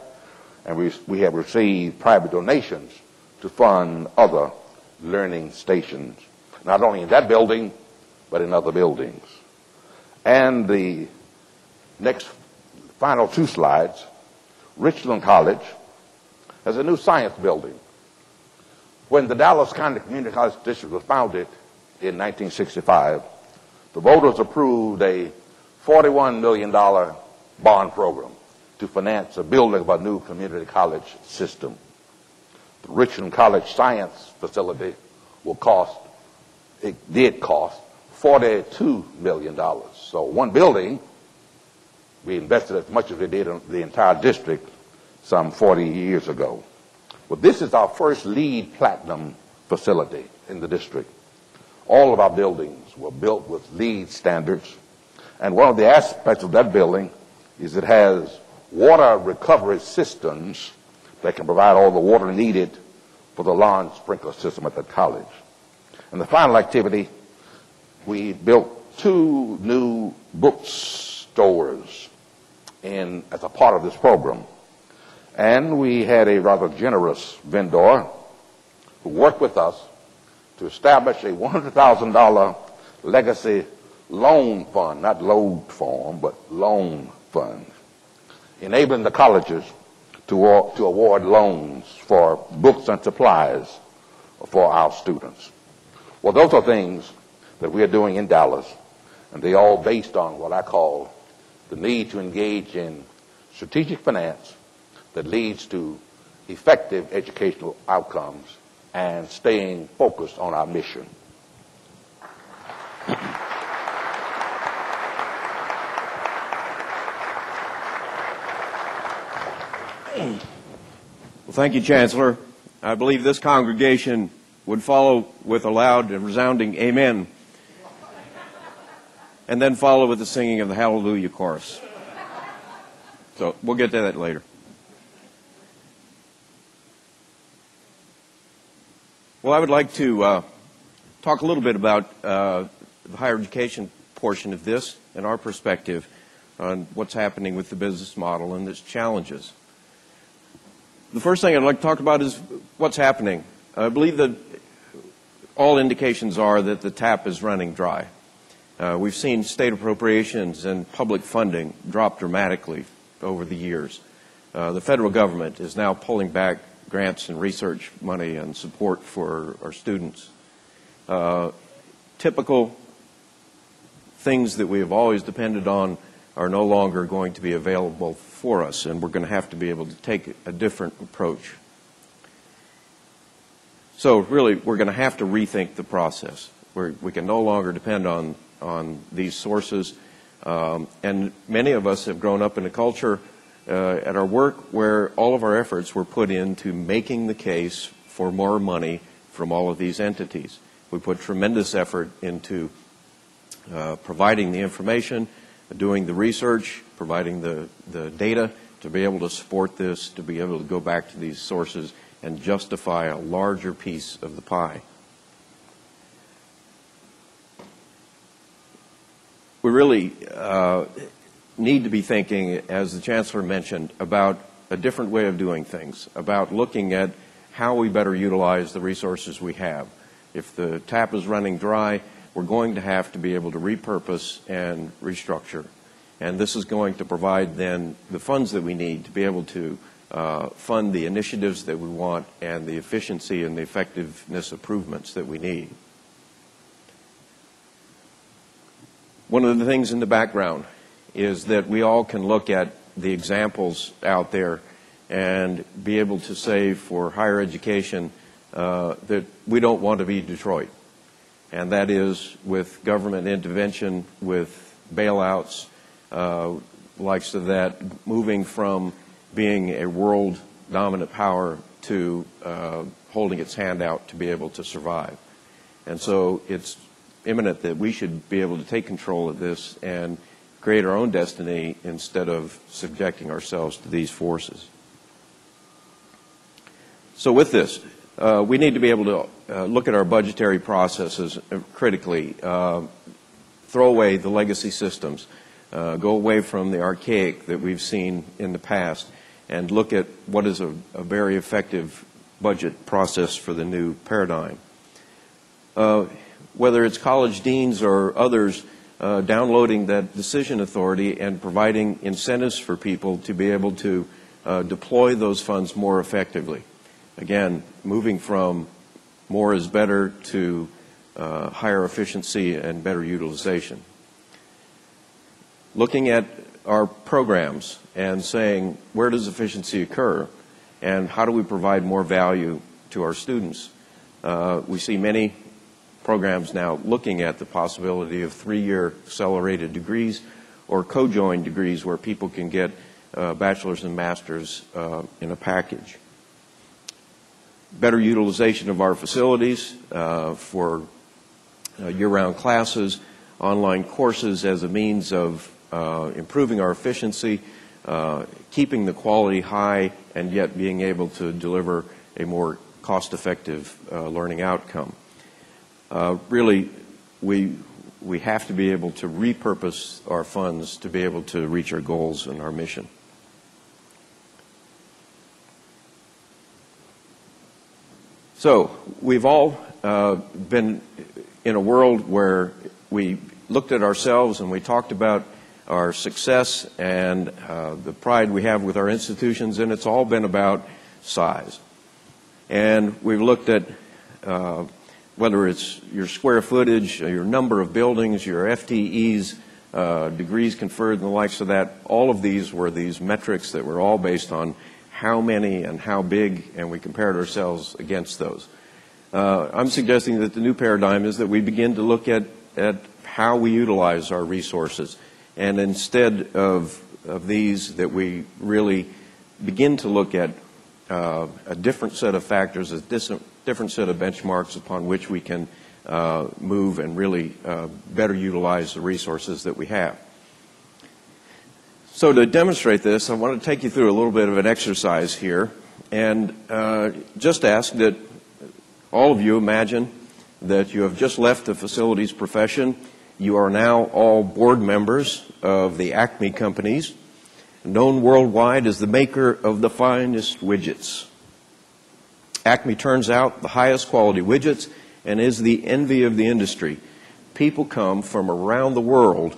and we have received private donations to fund other learning stations, not only in that building, but in other buildings. And the next final 2 slides, Richland College has a new science building. When the Dallas County Community College District was founded in 1965, the voters approved a $41 million bond program to finance the building of a new community college system. The Richland College Science Facility did cost $42 million. So one building, we invested as much as we did in the entire district some 40 years ago. Well, this is our first LEED Platinum facility in the district. All of our buildings were built with LEED standards, and one of the aspects of that building is it has water recovery systems that can provide all the water needed for the lawn sprinkler system at the college. And the final activity, we built 2 new bookstores as a part of this program. And we had a rather generous vendor who worked with us to establish a $100,000 legacy loan fund, not load form, but loan fund, enabling the colleges to award loans for books and supplies for our students. Well, those are things that we are doing in Dallas, and they all based on what I call the need to engage in strategic finance that leads to effective educational outcomes and staying focused on our mission. Well, thank you, Chancellor. I believe this congregation would follow with a loud and resounding amen, and then follow with the singing of the Hallelujah chorus. So we'll get to that later. Well, I would like to talk a little bit about the higher education portion of this and our perspective on what's happening with the business model and its challenges. The first thing I'd like to talk about is what's happening. I believe that all indications are that the tap is running dry. We've seen state appropriations and public funding drop dramatically over the years. The federal government is now pulling back grants and research money and support for our students. Typical things that we have always depended on are no longer going to be available for us, and we're going to have to be able to take a different approach. So really, we're going to have to rethink the process. We can no longer depend on these sources, and many of us have grown up in a culture at our work where all of our efforts were put into making the case for more money from all of these entities. We put tremendous effort into providing the information, doing the research, providing the data to be able to support this, to be able to go back to these sources and justify a larger piece of the pie. We really need to be thinking, as the Chancellor mentioned, about a different way of doing things, about looking at how we better utilize the resources we have. If the tap is running dry, we're going to have to be able to repurpose and restructure. And this is going to provide then the funds that we need to be able to fund the initiatives that we want and the efficiency and the effectiveness improvements that we need. One of the things in the background is that we all can look at the examples out there and be able to say for higher education that we don't want to be Detroit. And that is with government intervention, with bailouts, likes of that, moving from being a world dominant power to holding its hand out to be able to survive. And so it's imminent that we should be able to take control of this and create our own destiny instead of subjecting ourselves to these forces. So with this, we need to be able to look at our budgetary processes critically, throw away the legacy systems, go away from the archaic that we've seen in the past, and look at what is a very effective budget process for the new paradigm. Whether it's college deans or others downloading that decision authority and providing incentives for people to be able to deploy those funds more effectively. Again, moving from more is better to higher efficiency and better utilization. Looking at our programs and saying, where does efficiency occur and how do we provide more value to our students? We see many programs now looking at the possibility of 3-year accelerated degrees or co-joined degrees where people can get bachelor's and master's in a package. Better utilization of our facilities for year-round classes, online courses as a means of improving our efficiency, keeping the quality high, and yet being able to deliver a more cost-effective learning outcome. Really, we have to be able to repurpose our funds to be able to reach our goals and our mission. So we've all been in a world where we looked at ourselves and we talked about our success and the pride we have with our institutions, and it's all been about size. And we've looked at whether it's your square footage, your number of buildings, your FTEs, degrees conferred and the likes of that. All of these were these metrics that were all based on how many and how big, and we compared ourselves against those. I'm suggesting that the new paradigm is that we begin to look at how we utilize our resources, and instead of these, that we really begin to look at a different set of factors, a different set of benchmarks upon which we can move and really better utilize the resources that we have. So to demonstrate this, I want to take you through a little bit of an exercise here and just ask that all of you imagine that you have just left the facilities profession. You are now all board members of the APPA companies, known worldwide as the maker of the finest widgets. APPA turns out the highest quality widgets and is the envy of the industry. People come from around the world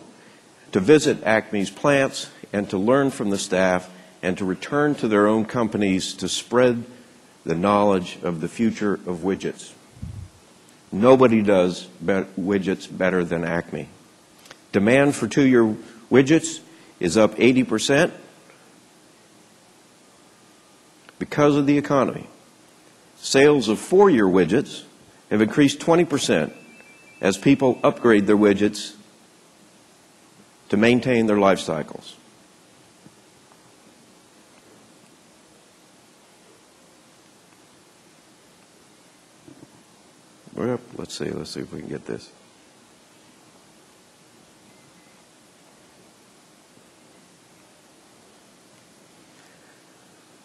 to visit APPA's plants and to learn from the staff and to return to their own companies to spread the knowledge of the future of widgets. Nobody does widgets better than APPA. Demand for 2-year widgets is up 80% because of the economy. Sales of 4-year widgets have increased 20% as people upgrade their widgets to maintain their life cycles. Well, let's see if we can get this.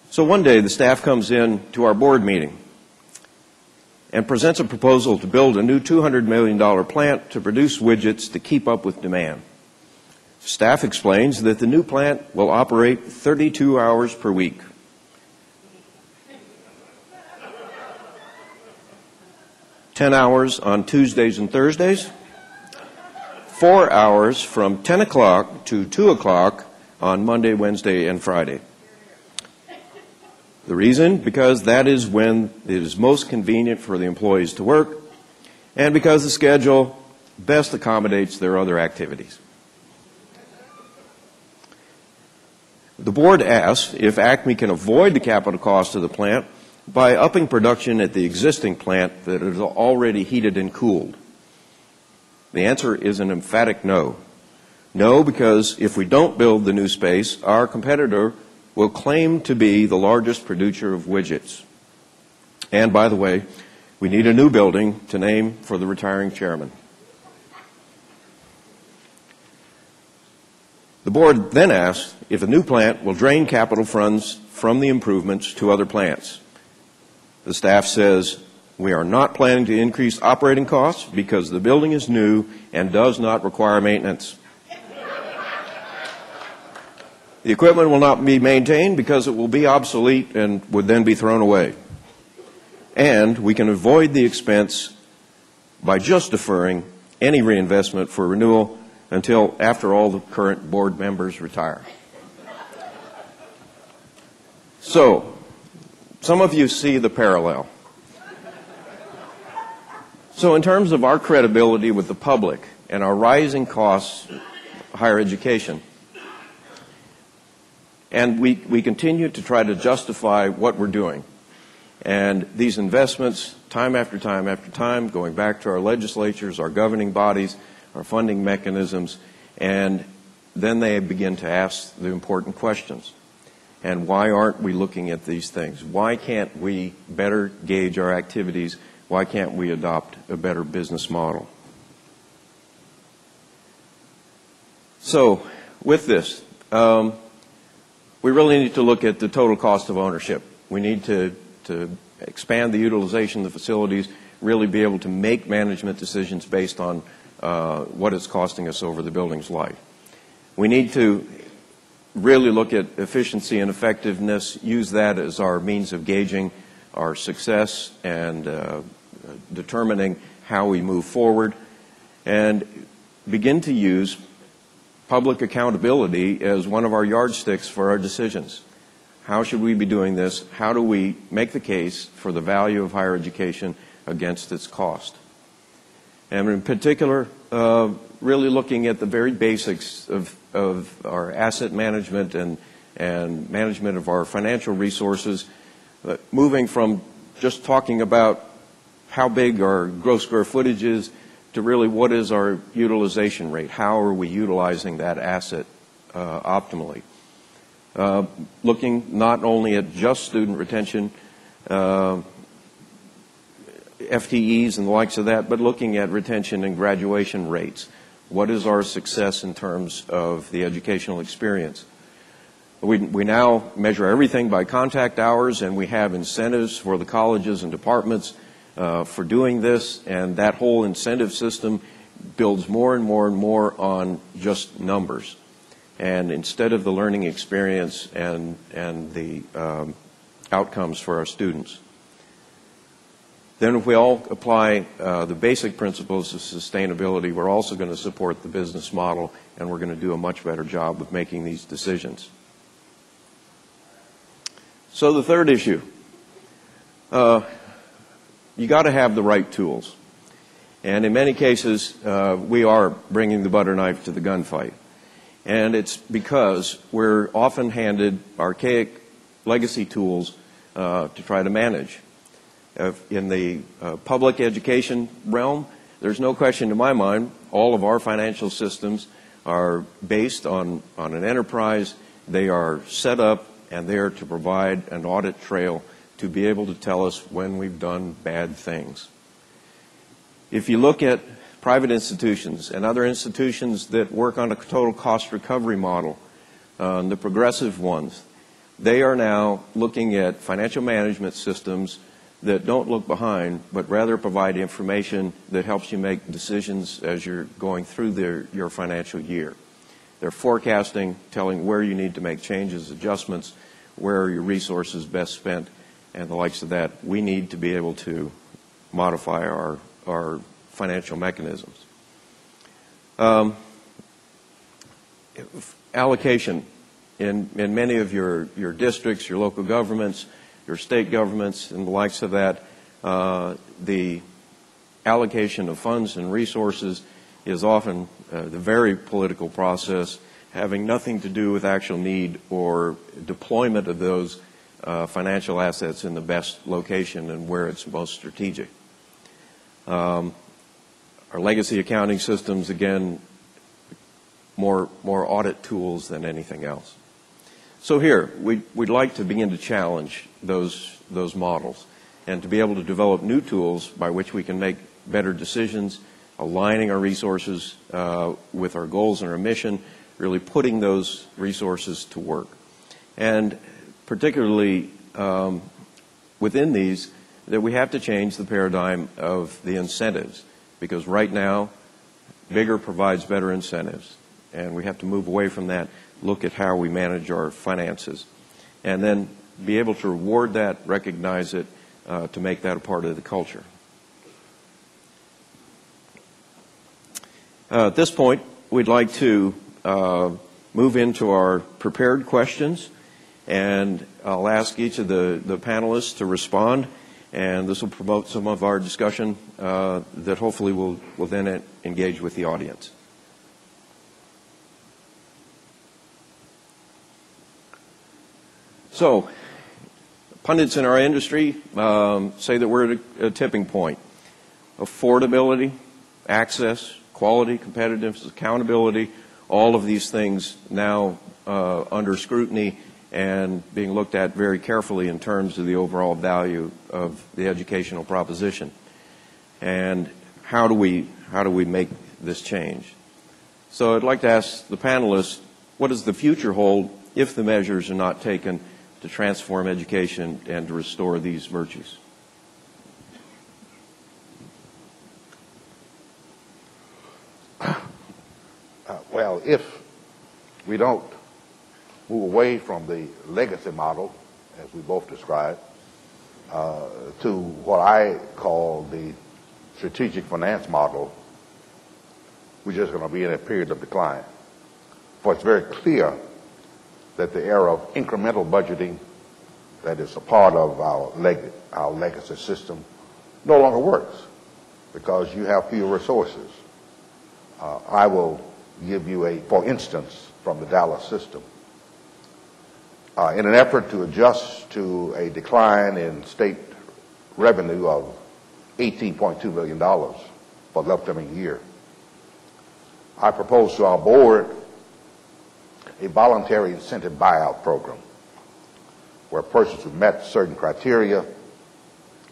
So one day the staff comes in to our board meeting and presents a proposal to build a new $200 million plant to produce widgets to keep up with demand. Staff explains that the new plant will operate 32 hours per week. "10 hours on Tuesdays and Thursdays, 4 hours from 10 o'clock to 2 o'clock on Monday, Wednesday, and Friday." The reason? Because that is when it is most convenient for the employees to work, and because the schedule best accommodates their other activities. The board asks if APPA can avoid the capital cost of the plant by upping production at the existing plant that is already heated and cooled. The answer is an emphatic no. No, because if we don't build the new space, our competitor will claim to be the largest producer of widgets. And by the way, we need a new building to name for the retiring chairman. The board then asks if the new plant will drain capital funds from the improvements to other plants. The staff says, we are not planning to increase operating costs because the building is new and does not require maintenance. The equipment will not be maintained because it will be obsolete and would then be thrown away. And we can avoid the expense by just deferring any reinvestment for renewal until after all the current board members retire. So, some of you see the parallel. So in terms of our credibility with the public and our rising costs of higher education, and we continue to try to justify what we're doing. And these investments, time after time after time, going back to our legislatures, our governing bodies, our funding mechanisms, and then they begin to ask the important questions. And why aren't we looking at these things? Why can't we better gauge our activities? Why can't we adopt a better business model? So, with this, we really need to look at the total cost of ownership. We need to expand the utilization of the facilities, really be able to make management decisions based on what it's costing us over the building's life. We need to really look at efficiency and effectiveness, use that as our means of gauging our success and determining how we move forward, and begin to use public accountability as one of our yardsticks for our decisions. How should we be doing this? How do we make the case for the value of higher education against its cost? And in particular, really looking at the very basics of our asset management and management of our financial resources, moving from just talking about how big our gross square footage is to really what is our utilization rate? How are we utilizing that asset optimally? looking not only at just student retention, FTEs and the likes of that, but looking at retention and graduation rates. What is our success in terms of the educational experience? We now measure everything by contact hours, and we have incentives for the colleges and departments for doing this, and that whole incentive system builds more and more and more on just numbers. And instead of the learning experience and the outcomes for our students. Then if we all apply the basic principles of sustainability, we're also going to support the business model, and we're going to do a much better job of making these decisions. So the third issue, you got to have the right tools. And in many cases, we are bringing the butter knife to the gunfight. And it's because we're often handed archaic legacy tools to try to manage. In the public education realm, there's no question in my mind, all of our financial systems are based on an enterprise. They are set up and there to provide an audit trail to be able to tell us when we've done bad things. If you look at private institutions and other institutions that work on a total cost recovery model, the progressive ones, they are now looking at financial management systems that don't look behind, but rather provide information that helps you make decisions as you're going through your financial year. They're forecasting, telling where you need to make changes, adjustments, where are your resources best spent, and the likes of that. We need to be able to modify our financial mechanisms. Allocation. In many of your districts, your local governments, your state governments, and the likes of that, the allocation of funds and resources is often the very political process, having nothing to do with actual need or deployment of those financial assets in the best location and where it's most strategic. Our legacy accounting systems, again, more audit tools than anything else. So here, we'd like to begin to challenge those models and to be able to develop new tools by which we can make better decisions, aligning our resources with our goals and our mission, really putting those resources to work. And particularly within these, that we have to change the paradigm of the incentives, because right now, bigger provides better incentives. And we have to move away from that, look at how we manage our finances, and then be able to reward that, recognize it, to make that a part of the culture. At this point, we'd like to move into our prepared questions, and I'll ask each of the panelists to respond, and this will promote some of our discussion that hopefully will then engage with the audience. So, pundits in our industry say that we're at a tipping point. Affordability, access, quality, competitiveness, accountability, all of these things now under scrutiny and being looked at very carefully in terms of the overall value of the educational proposition. And how do we make this change? So I'd like to ask the panelists, what does the future hold if the measures are not taken to transform education and to restore these virtues? Well, if we don't move away from the legacy model, as we both described, to what I call the strategic finance model, we're just going to be in a period of decline. For it's very clear that the era of incremental budgeting that is a part of our legacy system no longer works because you have fewer resources. I will give you for instance, from the Dallas system. In an effort to adjust to a decline in state revenue of $18.2 million for the upcoming year, I proposed to our board a voluntary incentive buyout program where persons who met certain criteria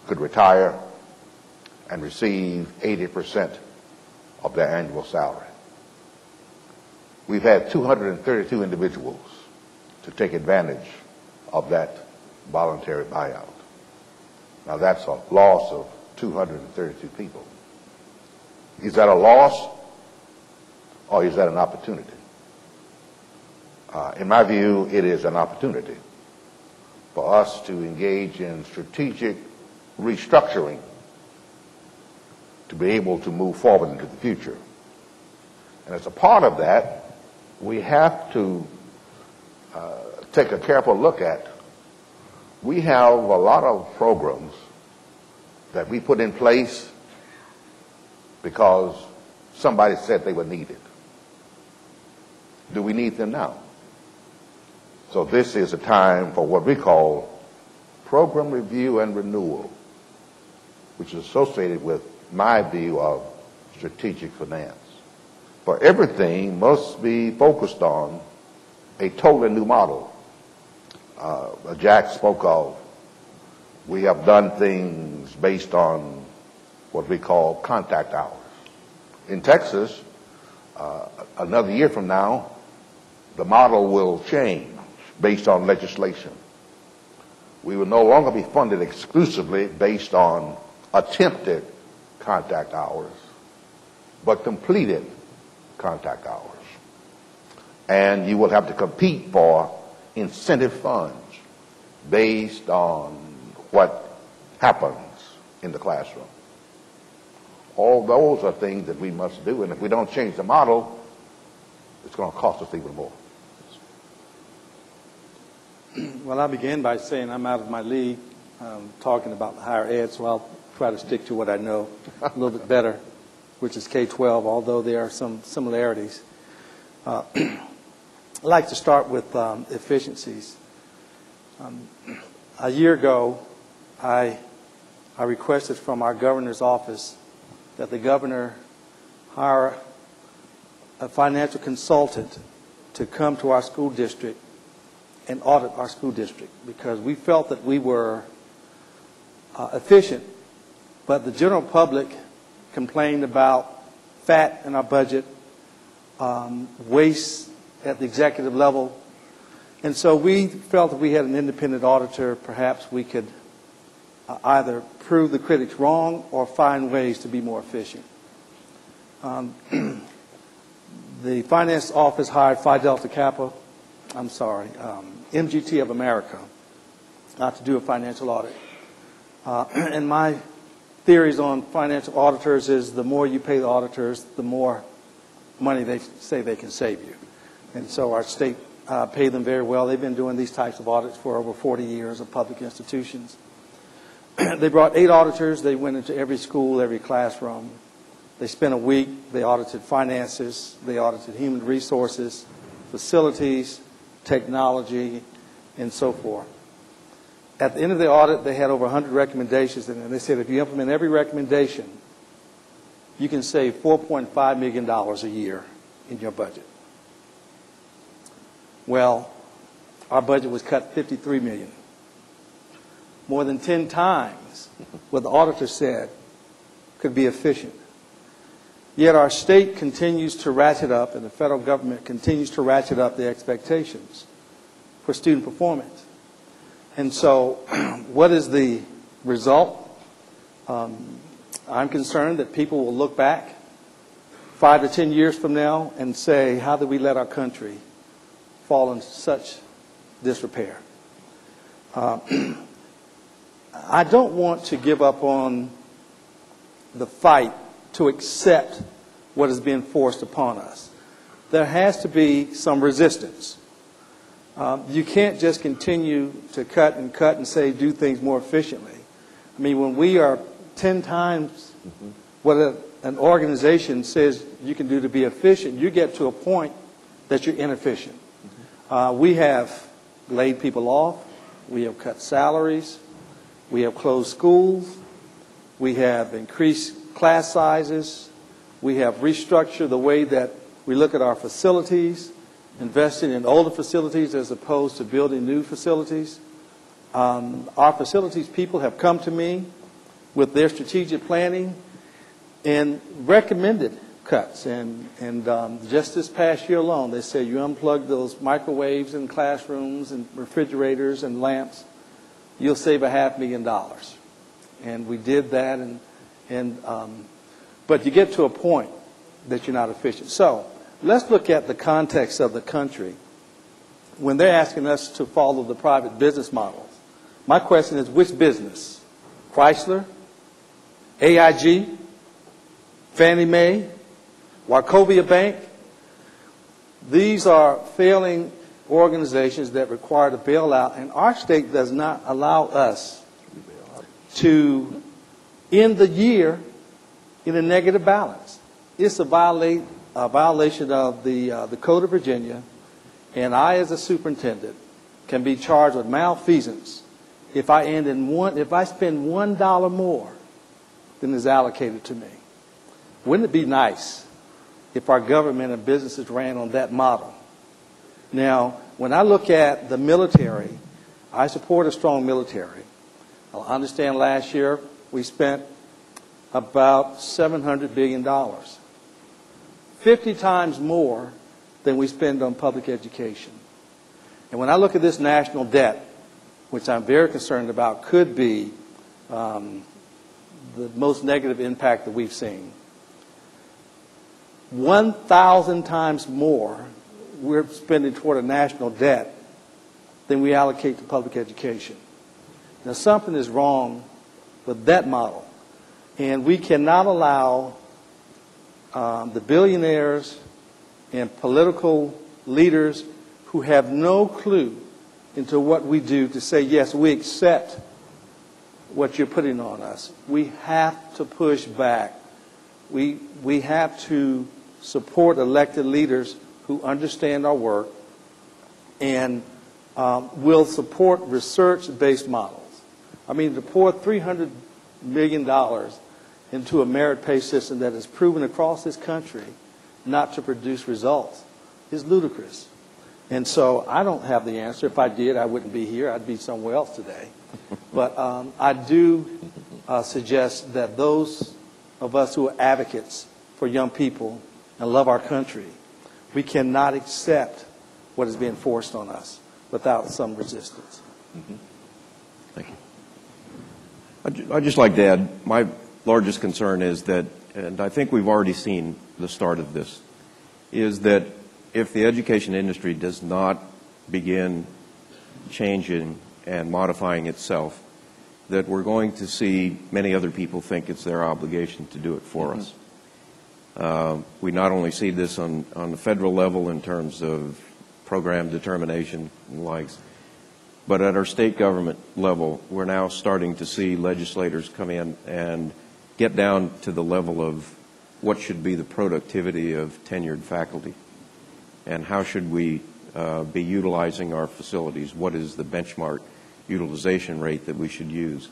could retire and receive 80% of their annual salary. We've had 232 individuals to take advantage of that voluntary buyout. Now that's a loss of 232 people. Is that a loss or is that an opportunity? In my view, it is an opportunity for us to engage in strategic restructuring to be able to move forward into the future. And as a part of that, we have to take a careful look at, we have a lot of programs that we put in place because somebody said they were needed. Do we need them now? So this is a time for what we call program review and renewal, which is associated with my view of strategic finance. For everything must be focused on a totally new model. Jack spoke of, we have done things based on what we call contact hours. In Texas, another year from now, the model will change based on legislation. We will no longer be funded exclusively based on attempted contact hours, but completed contact hours. And you will have to compete for incentive funds based on what happens in the classroom. All those are things that we must do, and if we don't change the model, it's going to cost us even more. Well, I begin by saying I'm out of my league talking about higher ed, so I'll try to stick to what I know a little bit better, which is K-12, although there are some similarities. I'd like to start with efficiencies. A year ago, I requested from our governor's office that the governor hire a financial consultant to come to our school district and audit our school district, because we felt that we were efficient, but the general public complained about fat in our budget, waste at the executive level, and so we felt that we had an independent auditor. Perhaps we could either prove the critics wrong or find ways to be more efficient. The finance office hired Phi Delta Kappa, MGT of America, to do a financial audit. And my theories on financial auditors is the more you pay the auditors, the more money they say they can save you. And so our state paid them very well. They've been doing these types of audits for over 40 years of public institutions. They brought 8 auditors. They went into every school, every classroom. They spent a week. They audited finances. They audited human resources, facilities, technology, and so forth. At the end of the audit, they had over 100 recommendations, and they said if you implement every recommendation, you can save $4.5 million a year in your budget. Well, our budget was cut $53 million. More than 10 times what the auditor said could be efficient. Yet our state continues to ratchet up, and the federal government continues to ratchet up the expectations for student performance. And so what is the result? I'm concerned that people will look back 5 to 10 years from now and say, how did we let our country fall into such disrepair? I don't want to give up on the fight to accept what is being forced upon us. There has to be some resistance. You can't just continue to cut and say do things more efficiently. I mean, when we are 10 times what an organization says you can do to be efficient, you get to a point that you're inefficient. We have laid people off. We have cut salaries. We have closed schools. We have increased class sizes. We have restructured the way that we look at our facilities. investing in older facilities as opposed to building new facilities. Our facilities people have come to me with their strategic planning and recommended cuts. And just this past year alone, they said you unplug those microwaves in classrooms and refrigerators and lamps, you'll save $500,000. And we did that. But you get to a point that you're not efficient. So let's look at the context of the country. When they're asking us to follow the private business models, my question is, which business? Chrysler? AIG? Fannie Mae? Wachovia Bank? These are failing organizations that require a bailout, and our state does not allow us to end the year in a negative balance. It's a violation of the Code of Virginia, and I, as a superintendent, can be charged with malfeasance if I spend $1 more than is allocated to me. Wouldn't it be nice if our government and businesses ran on that model? Now, when I look at the military, I support a strong military. I understand last year we spent about $700 billion, 50 times more than we spend on public education. And when I look at this national debt, which I'm very concerned about, could be the most negative impact that we've seen. 1,000 times more we're spending toward a national debt than we allocate to public education. Now, something is wrong with that model, and we cannot allow the billionaires and political leaders who have no clue into what we do to say, yes, we accept what you're putting on us. We have to push back. We have to support elected leaders who understand our work and will support research-based models. I mean, to pour $300 million into a merit pay system that is proven across this country not to produce results is ludicrous. And so I don't have the answer. If I did, I wouldn't be here. I'd be somewhere else today. But I do suggest that those of us who are advocates for young people and love our country, we cannot accept what is being forced on us without some resistance. Mm-hmm. Thank you. I'd just like to add, my largest concern is that, and I think we've already seen the start of this, is that if the education industry does not begin changing and modifying itself, that we're going to see many other people think it's their obligation to do it for us. We not only see this on the federal level in terms of program determination and the likes, but at our state government level, we're now starting to see legislators come in and get down to the level of what should be the productivity of tenured faculty and how should we be utilizing our facilities, what is the benchmark utilization rate that we should use.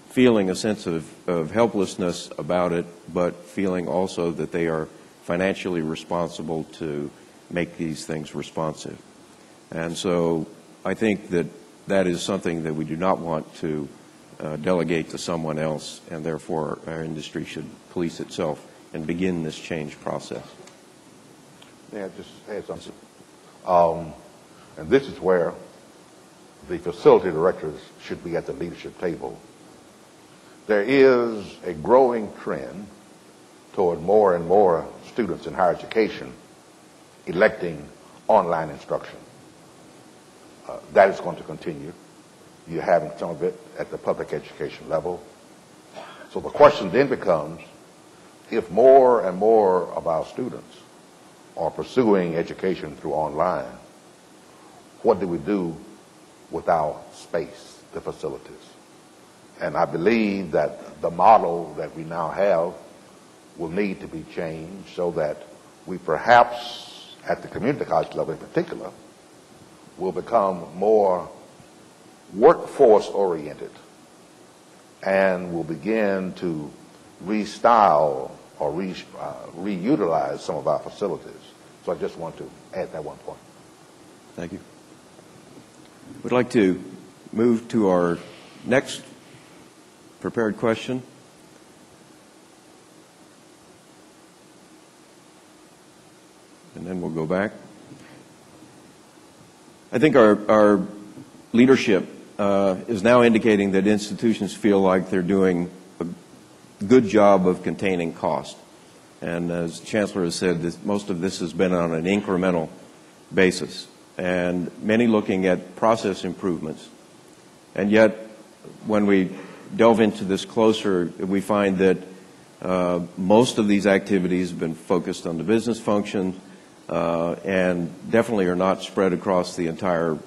Feeling a sense of helplessness about it, but feeling also that they are financially responsible to make these things responsive. And so I think that that is something that we do not want to delegate to someone else, and therefore our industry should police itself and begin this change process. Yeah, just add something. And this is where the facility directors should be at the leadership table. There is a growing trend toward more and more students in higher education electing online instruction. That is going to continue. You're having some of it at the public education level. So the question then becomes, if more and more of our students are pursuing education through online, what do we do with our space, the facilities? And I believe that the model that we now have will need to be changed so that we perhaps, at the community college level in particular, will become more workforce oriented and will begin to restyle or reutilize some of our facilities So I just want to add that one point. Thank you. We'd like to move to our next prepared question. And then we'll go back. I think our leadership is now indicating that institutions feel like they're doing a good job of containing cost. And as the Chancellor has said, most of this has been on an incremental basis, and many looking at process improvements. And yet, when we delve into this closer, we find that most of these activities have been focused on the business function and definitely are not spread across the entire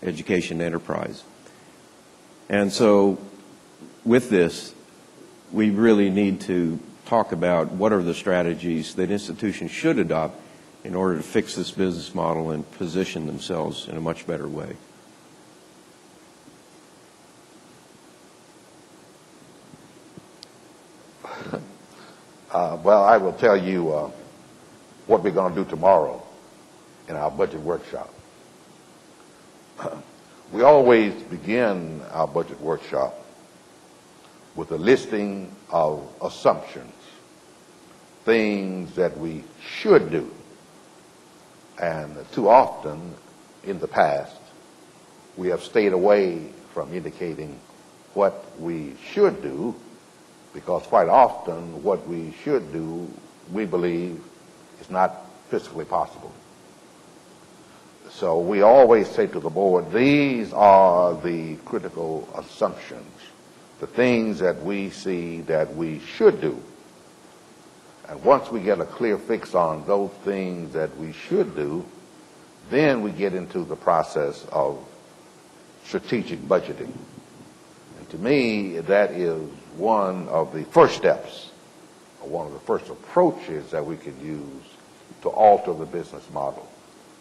education enterprise. And so, with this, we really need to talk about what are the strategies that institutions should adopt in order to fix this business model and position themselves in a much better way. Well, I will tell you what we're going to do tomorrow in our budget workshop. We always begin our budget workshop with a listing of assumptions, things that we should do. And too often in the past, we have stayed away from indicating what we should do, because quite often what we should do, we believe, is not physically possible. So we always say to the board, these are the critical assumptions, the things that we see that we should do. And once we get a clear fix on those things that we should do, then we get into the process of strategic budgeting. And to me, that is one of the first steps, or one of the first approaches that we can use to alter the business model,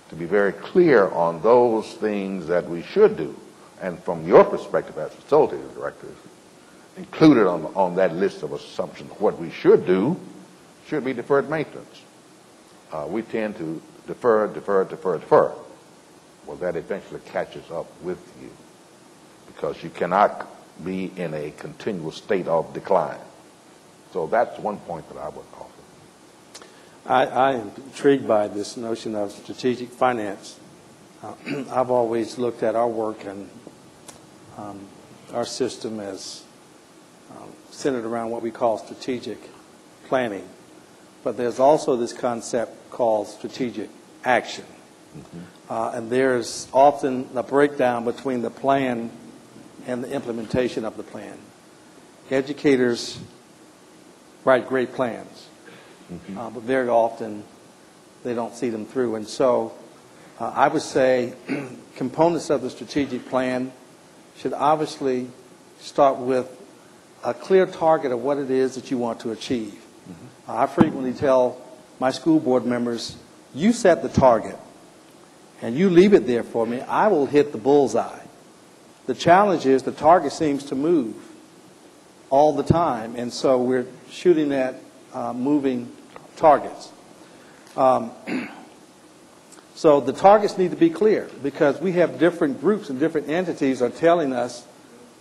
to be very clear on those things that we should do. And from your perspective as facilitator directors, included on that list of assumptions, what we should do should be deferred maintenance. We tend to defer. Well, that eventually catches up with you, because you cannot be in a continual state of decline. So that's one point that I would offer. I am intrigued by this notion of strategic finance. I've always looked at our work and our system as centered around what we call strategic planning. But there's also this concept called strategic action. And there's often a breakdown between the plan and the implementation of the plan. Educators write great plans, but very often they don't see them through. And so I would say components of the strategic plan should obviously start with a clear target of what it is that you want to achieve. I frequently tell my school board members, you set the target and you leave it there for me, I will hit the bullseye. The challenge is the target seems to move all the time, and so we're shooting at moving targets. So the targets need to be clear, because we have different groups and different entities are telling us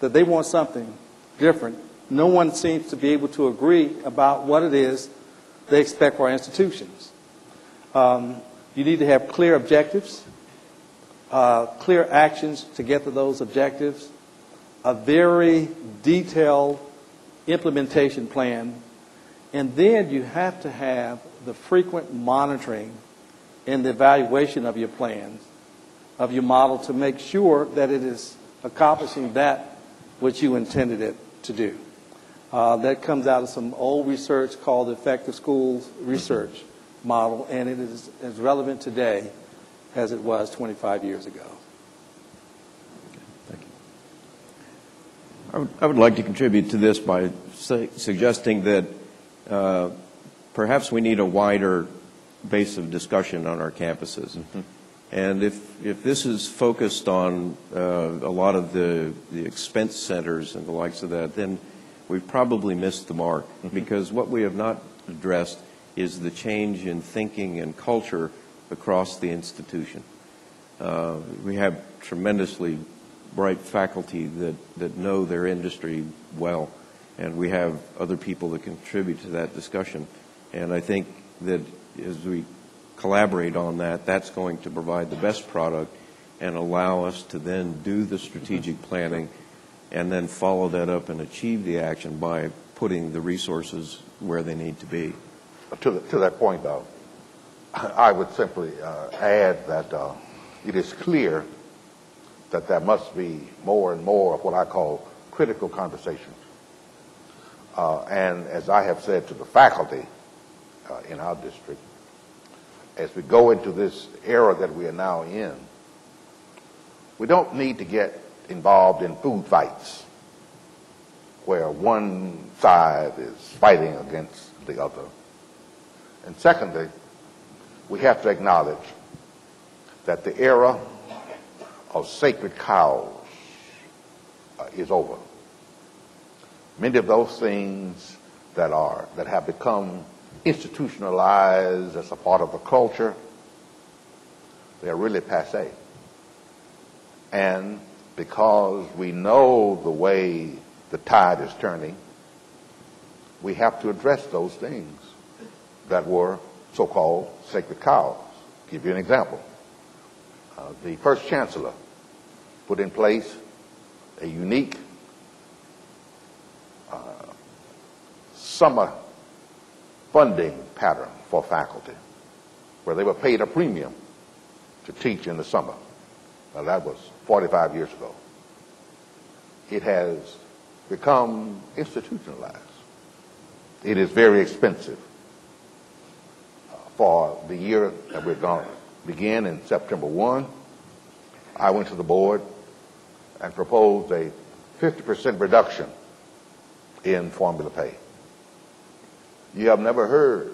that they want something different. No one seems to be able to agree about what it is they expect for our institutions. You need to have clear objectives, clear actions to get to those objectives, a very detailed implementation plan, and then you have to have the frequent monitoring and the evaluation of your plans, of your model, to make sure that it is accomplishing that which you intended it to do. That comes out of some old research called the Effective Schools Research Model, and it is as relevant today as it was 25 years ago. Thank you. I would like to contribute to this by suggesting that perhaps we need a wider base of discussion on our campuses. And if this is focused on a lot of the expense centers and the likes of that, then we've probably missed the mark, because what we have not addressed is the change in thinking and culture across the institution. We have tremendously bright faculty that know their industry well, and we have other people that contribute to that discussion. And I think that as we collaborate on that, that's going to provide the best product and allow us to then do the strategic planning and then follow that up and achieve the action by putting the resources where they need to be. To that point, though, I would simply add that it is clear that there must be more and more of what I call critical conversations. And as I have said to the faculty in our district, as we go into this era that we are now in, we don't need to get involved in food fights where one side is fighting against the other. And secondly, we have to acknowledge that the era of sacred cows is over. Many of those things that have become institutionalized as a part of the culture, they are really passé. And because we know the way the tide is turning, we have to address those things that were so-called sacred cows. I'll give you an example. The first chancellor put in place a unique summer funding pattern for faculty where they were paid a premium to teach in the summer. Now, that was 45 years ago. It has become institutionalized. It is very expensive. For the year that we're going to begin in September 1, I went to the board and proposed a 50% reduction in formula pay. You have never heard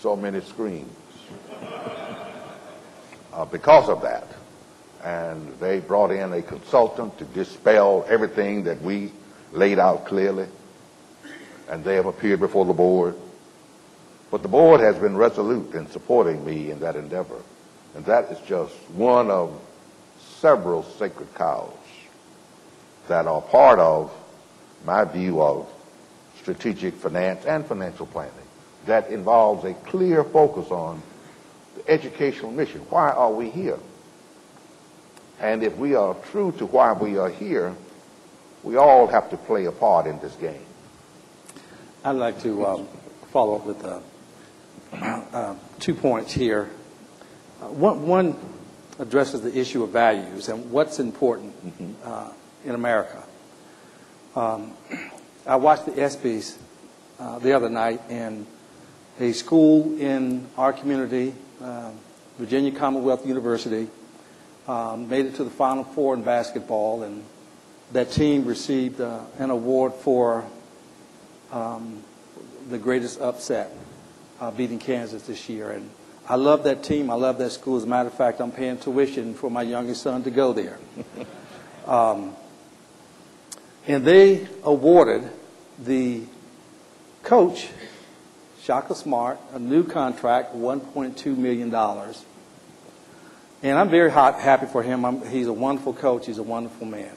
so many screams because of that. And they brought in a consultant to dispel everything that we laid out clearly, and they have appeared before the board. But the board has been resolute in supporting me in that endeavor, and that is just one of several sacred cows that are part of my view of strategic finance and financial planning that involves a clear focus on the educational mission. Why are we here? And if we are true to why we are here, we all have to play a part in this game. I'd like to follow up with 2 points here. One addresses the issue of values and what's important in America. I watched the ESPYs the other night, and a school in our community, Virginia Commonwealth University, made it to the Final Four in basketball, and that team received an award for the greatest upset, beating Kansas this year. And I love that team. I love that school. As a matter of fact, I'm paying tuition for my youngest son to go there. And they awarded the coach, Shaka Smart, a new contract, $1.2 million. And I'm very happy for him. He's a wonderful coach. He's a wonderful man.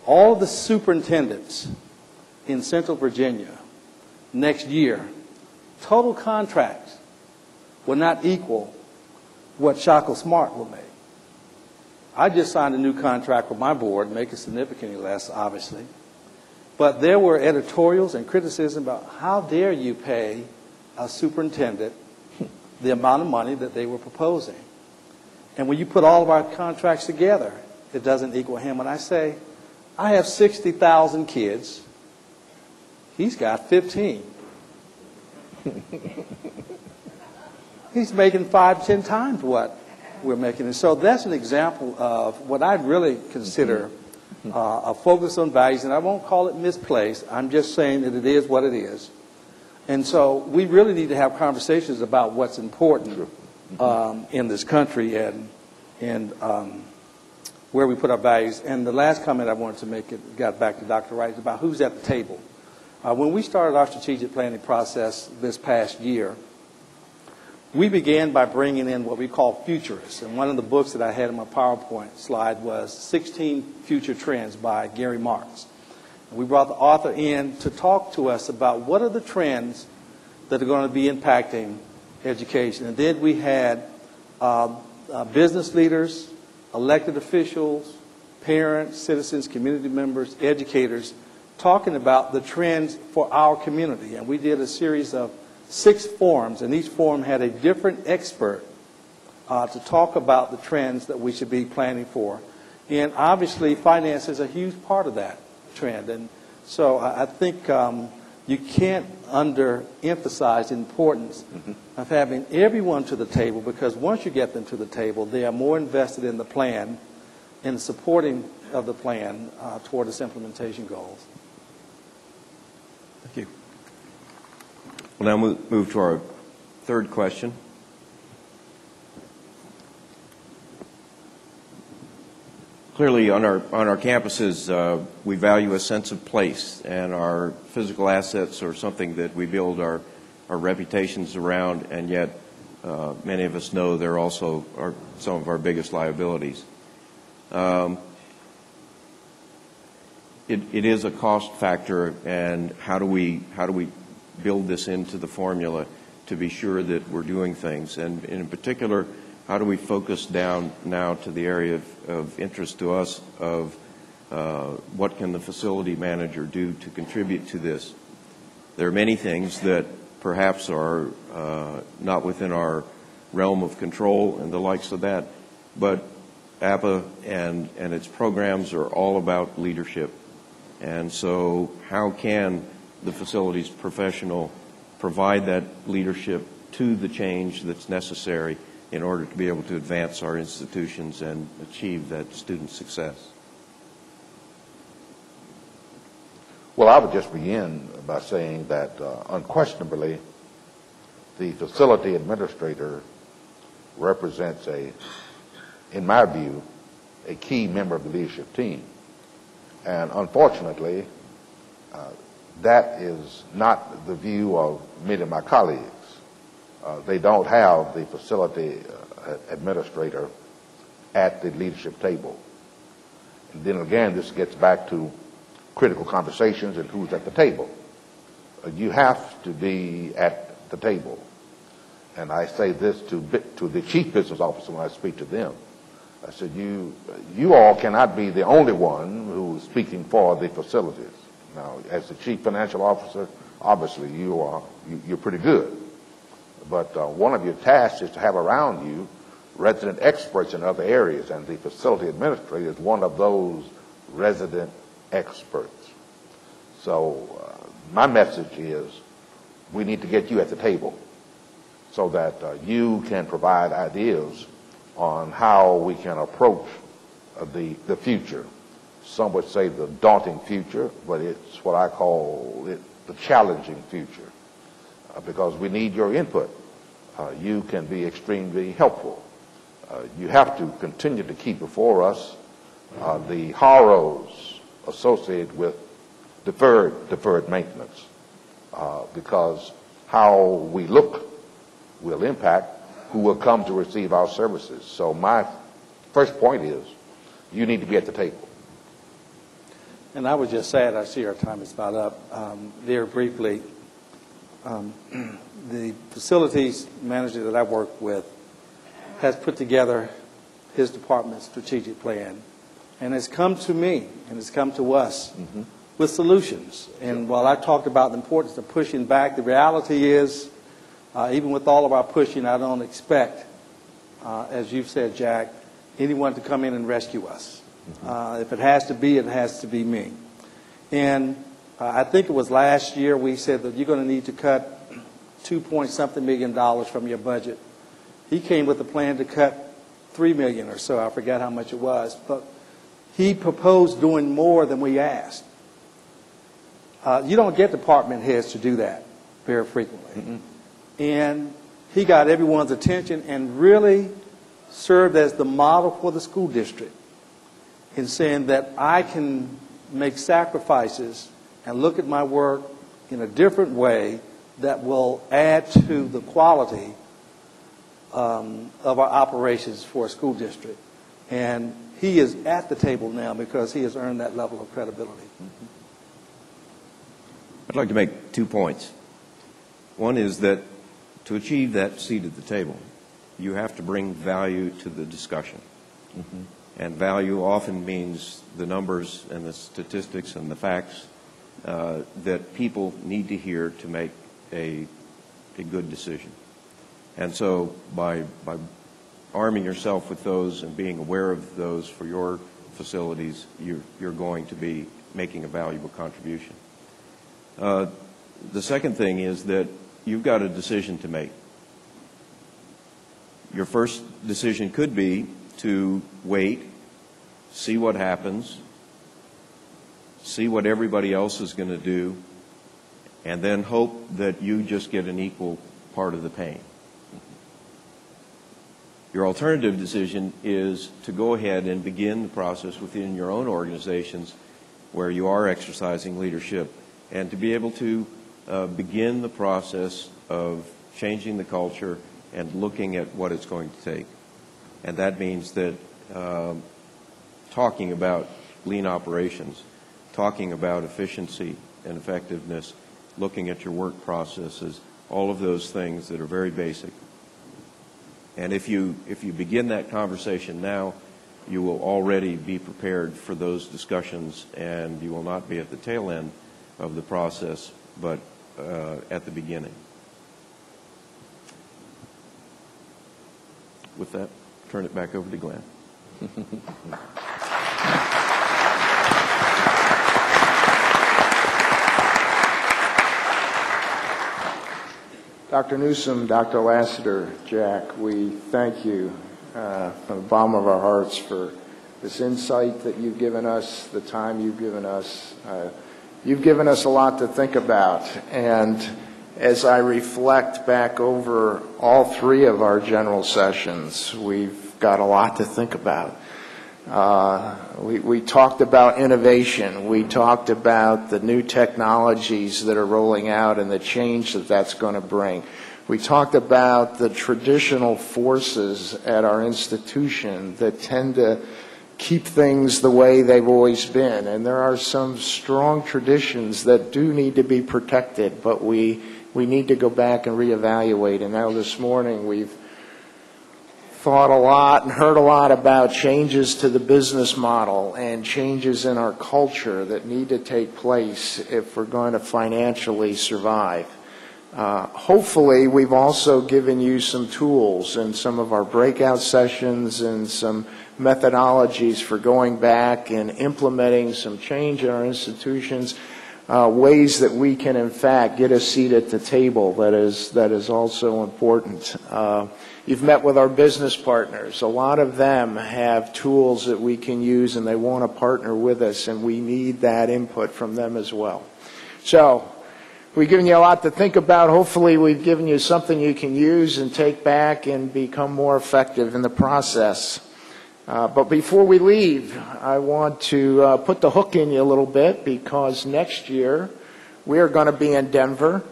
All the superintendents in Central Virginia next year, total contracts will not equal what Shaka Smart will make. I just signed a new contract with my board, make it significantly less, obviously. But there were editorials and criticism about how dare you pay a superintendent the amount of money that they were proposing. And when you put all of our contracts together, it doesn't equal him. And I say, I have 60,000 kids. He's got 15. He's making 5, 10 times what we're making. And so that's an example of what I really consider a focus on values. And I won't call it misplaced. I'm just saying that it is what it is. And so we really need to have conversations about what's important in this country and where we put our values. And the last comment I wanted to make, it got back to Dr. Wright, is about who's at the table. When we started our strategic planning process this past year, we began by bringing in what we call futurists. And one of the books that I had in my PowerPoint slide was 16 Future Trends by Gary Marks. And we brought the author in to talk to us about what are the trends that are going to be impacting education. And then we had business leaders, elected officials, parents, citizens, community members, educators, talking about the trends for our community. And we did a series of 6 forums, and each forum had a different expert to talk about the trends that we should be planning for. And obviously, finance is a huge part of that trend. And so I think you can't underemphasize the importance of having everyone to the table, because once you get them to the table, they are more invested in the plan and supporting of the plan toward its implementation goals. Thank you. We'll now move to our third question. Clearly, on our campuses, we value a sense of place, and our physical assets are something that we build our reputations around, and yet many of us know they're also some of our biggest liabilities. It is a cost factor, and how do we build this into the formula to be sure that we're doing things? And in particular, how do we focus down now to the area of interest to us of what can the facility manager do to contribute to this? There are many things that perhaps are not within our realm of control and the likes of that, but APPA and its programs are all about leadership. And so how can the facilities professional provide that leadership to the change that's necessary in order to be able to advance our institutions and achieve that student success? Well, I would just begin by saying that unquestionably the facility administrator represents in my view, a key member of the leadership team. And unfortunately, that is not the view of many of my colleagues. They don't have the facility administrator at the leadership table. And then again, this gets back to critical conversations and who's at the table. You have to be at the table. And I say this to the chief business officer when I speak to them. I said, you all cannot be the only one who's speaking for the facilities. Now, as the chief financial officer, obviously you're pretty good. But one of your tasks is to have around you resident experts in other areas, and the facility administrator is one of those resident experts. So my message is we need to get you at the table so that you can provide ideas on how we can approach the future. Some would say the daunting future, but it's what I call it the challenging future, because we need your input. You can be extremely helpful. You have to continue to keep before us the horrors associated with deferred maintenance, because how we look will impact who will come to receive our services. So my first point is you need to be at the table. And I would just say, I see our time is about up, very briefly, the facilities manager that I work with has put together his department's strategic plan and has come to me and has come to us with solutions. And while I talked about the importance of pushing back, the reality is, even with all of our pushing, I don't expect, as you've said, Jack, anyone to come in and rescue us. If it has to be, it has to be me. And I think it was last year we said that you're going to need to cut $2-point-something million from your budget. He came with a plan to cut $3 million or so. I forgot how much it was. But he proposed doing more than we asked. You don't get department heads to do that very frequently. And he got everyone's attention and really served as the model for the school district in saying that I can make sacrifices and look at my work in a different way that will add to the quality of our operations for a school district. And he is at the table now because he has earned that level of credibility. I'd like to make 2 points. One is that to achieve that seat at the table, you have to bring value to the discussion. And value often means the numbers and the statistics and the facts that people need to hear to make a good decision. And so by arming yourself with those and being aware of those for your facilities, you're going to be making a valuable contribution. The second thing is that you've got a decision to make. Your first decision could be to wait, see what happens, see what everybody else is going to do, and then hope that you just get an equal part of the pain. Your alternative decision is to go ahead and begin the process within your own organizations where you are exercising leadership, and to be able to begin the process of changing the culture and looking at what it's going to take. And that means that talking about lean operations, talking about efficiency and effectiveness, looking at your work processes, all of those things that are very basic. And if you begin that conversation now, you will already be prepared for those discussions, and you will not be at the tail end of the process, but at the beginning. With that, turn it back over to Glenn. Dr. Newsom, Dr. Lassiter, Jack, we thank you from the bottom of our hearts for this insight that you've given us, the time you've given us. You've given us a lot to think about, and as I reflect back over all three of our general sessions, we've got a lot to think about. We talked about innovation. We talked about the new technologies that are rolling out and the change that that's going to bring. We talked about the traditional forces at our institution that tend to keep things the way they've always been. And there are some strong traditions that do need to be protected, but we need to go back and reevaluate. And now this morning we've thought a lot and heard a lot about changes to the business model and changes in our culture that need to take place if we're going to financially survive. Hopefully, we've also given you some tools in some of our breakout sessions and some methodologies for going back and implementing some change in our institutions, ways that we can, in fact, get a seat at the table that is also important. You've met with our business partners. A lot of them have tools that we can use, and they want to partner with us, and we need that input from them as well. So we've given you a lot to think about. Hopefully we've given you something you can use and take back and become more effective in the process. But before we leave, I want to put the hook in you a little bit, because next year we are going to be in Denver.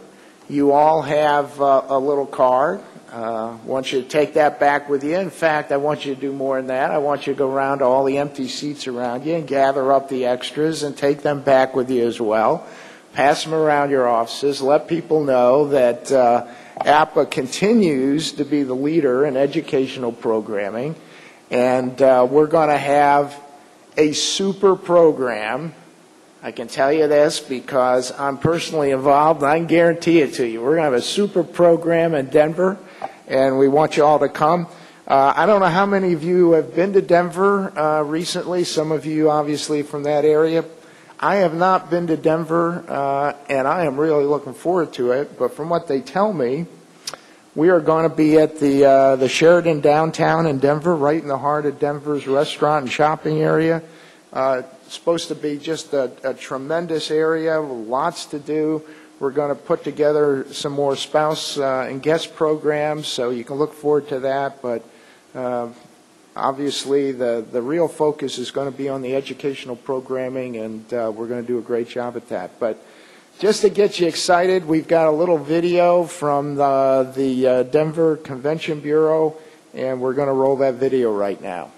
You all have a little card. I want you to take that back with you. In fact, I want you to do more than that. I want you to go around to all the empty seats around you and gather up the extras and take them back with you as well. Pass them around your offices. Let people know that APPA continues to be the leader in educational programming. And we're going to have a super program. I can tell you this because I'm personally involved, and I can guarantee it to you. We're going to have a super program in Denver, and we want you all to come. I don't know how many of you have been to Denver recently. Some of you, obviously, from that area. I have not been to Denver, and I am really looking forward to it. But from what they tell me, we are going to be at the Sheraton downtown in Denver, right in the heart of Denver's restaurant and shopping area. It's supposed to be just a tremendous area, lots to do. We're going to put together some more spouse and guest programs, so you can look forward to that. But obviously, the real focus is going to be on the educational programming, and we're going to do a great job at that. But Just to get you excited, we've got a little video from the Denver Convention Bureau, and we're going to roll that video right now.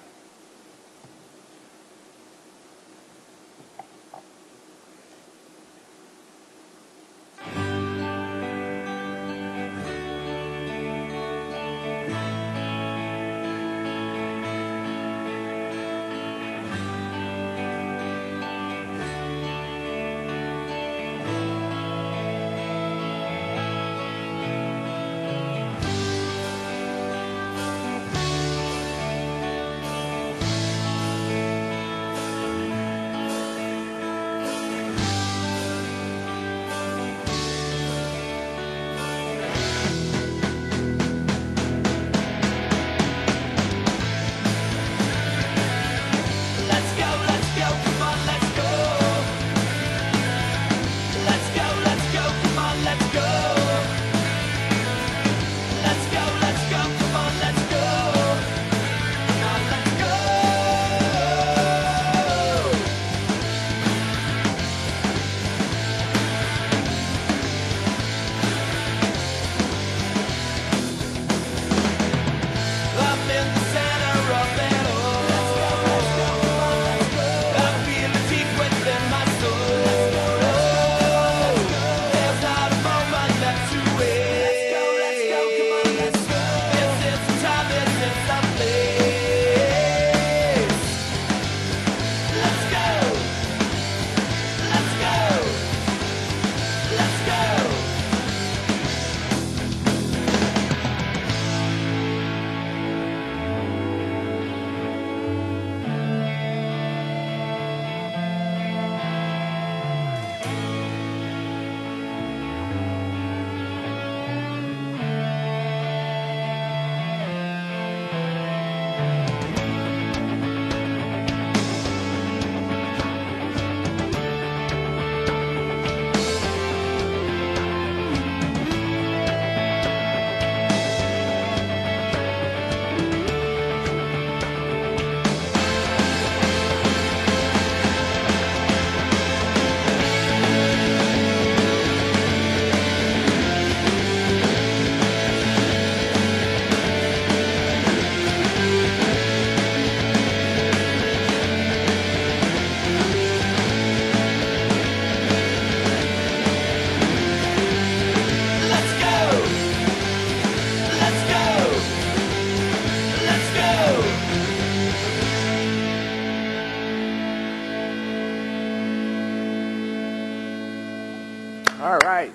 All right.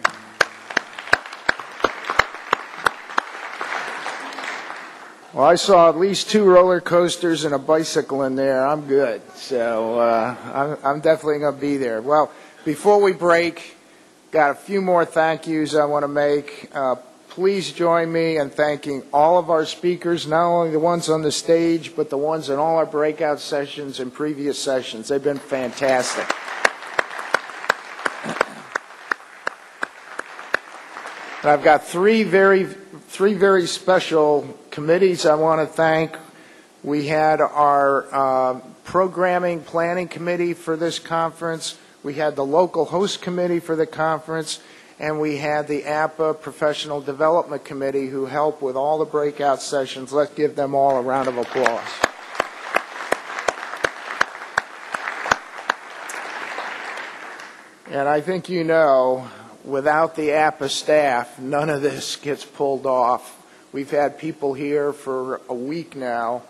Well, I saw at least 2 roller coasters and a bicycle in there. I'm good. So I'm definitely going to be there. Well, before we break, got a few more thank yous I want to make. Please join me in thanking all of our speakers, not only the ones on the stage, but the ones in all our breakout sessions and previous sessions. They've been fantastic. And I've got three very special committees I want to thank. We had our programming planning committee for this conference. We had the local host committee for the conference. And we had the APPA Professional Development Committee who helped with all the breakout sessions. Let's give them all a round of applause. And I think you know, without the APPA staff, none of this gets pulled off. We've had people here for a week now,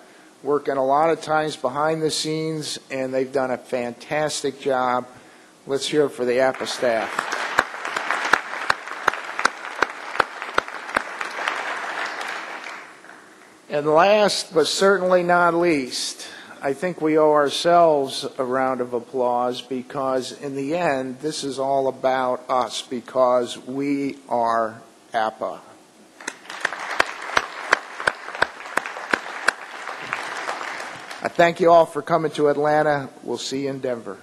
working a lot of times behind the scenes, and they've done a fantastic job. Let's hear it for the APPA staff. And last, but certainly not least, I think we owe ourselves a round of applause because in the end, this is all about us because we are APPA. I thank you all for coming to Atlanta. We'll see you in Denver.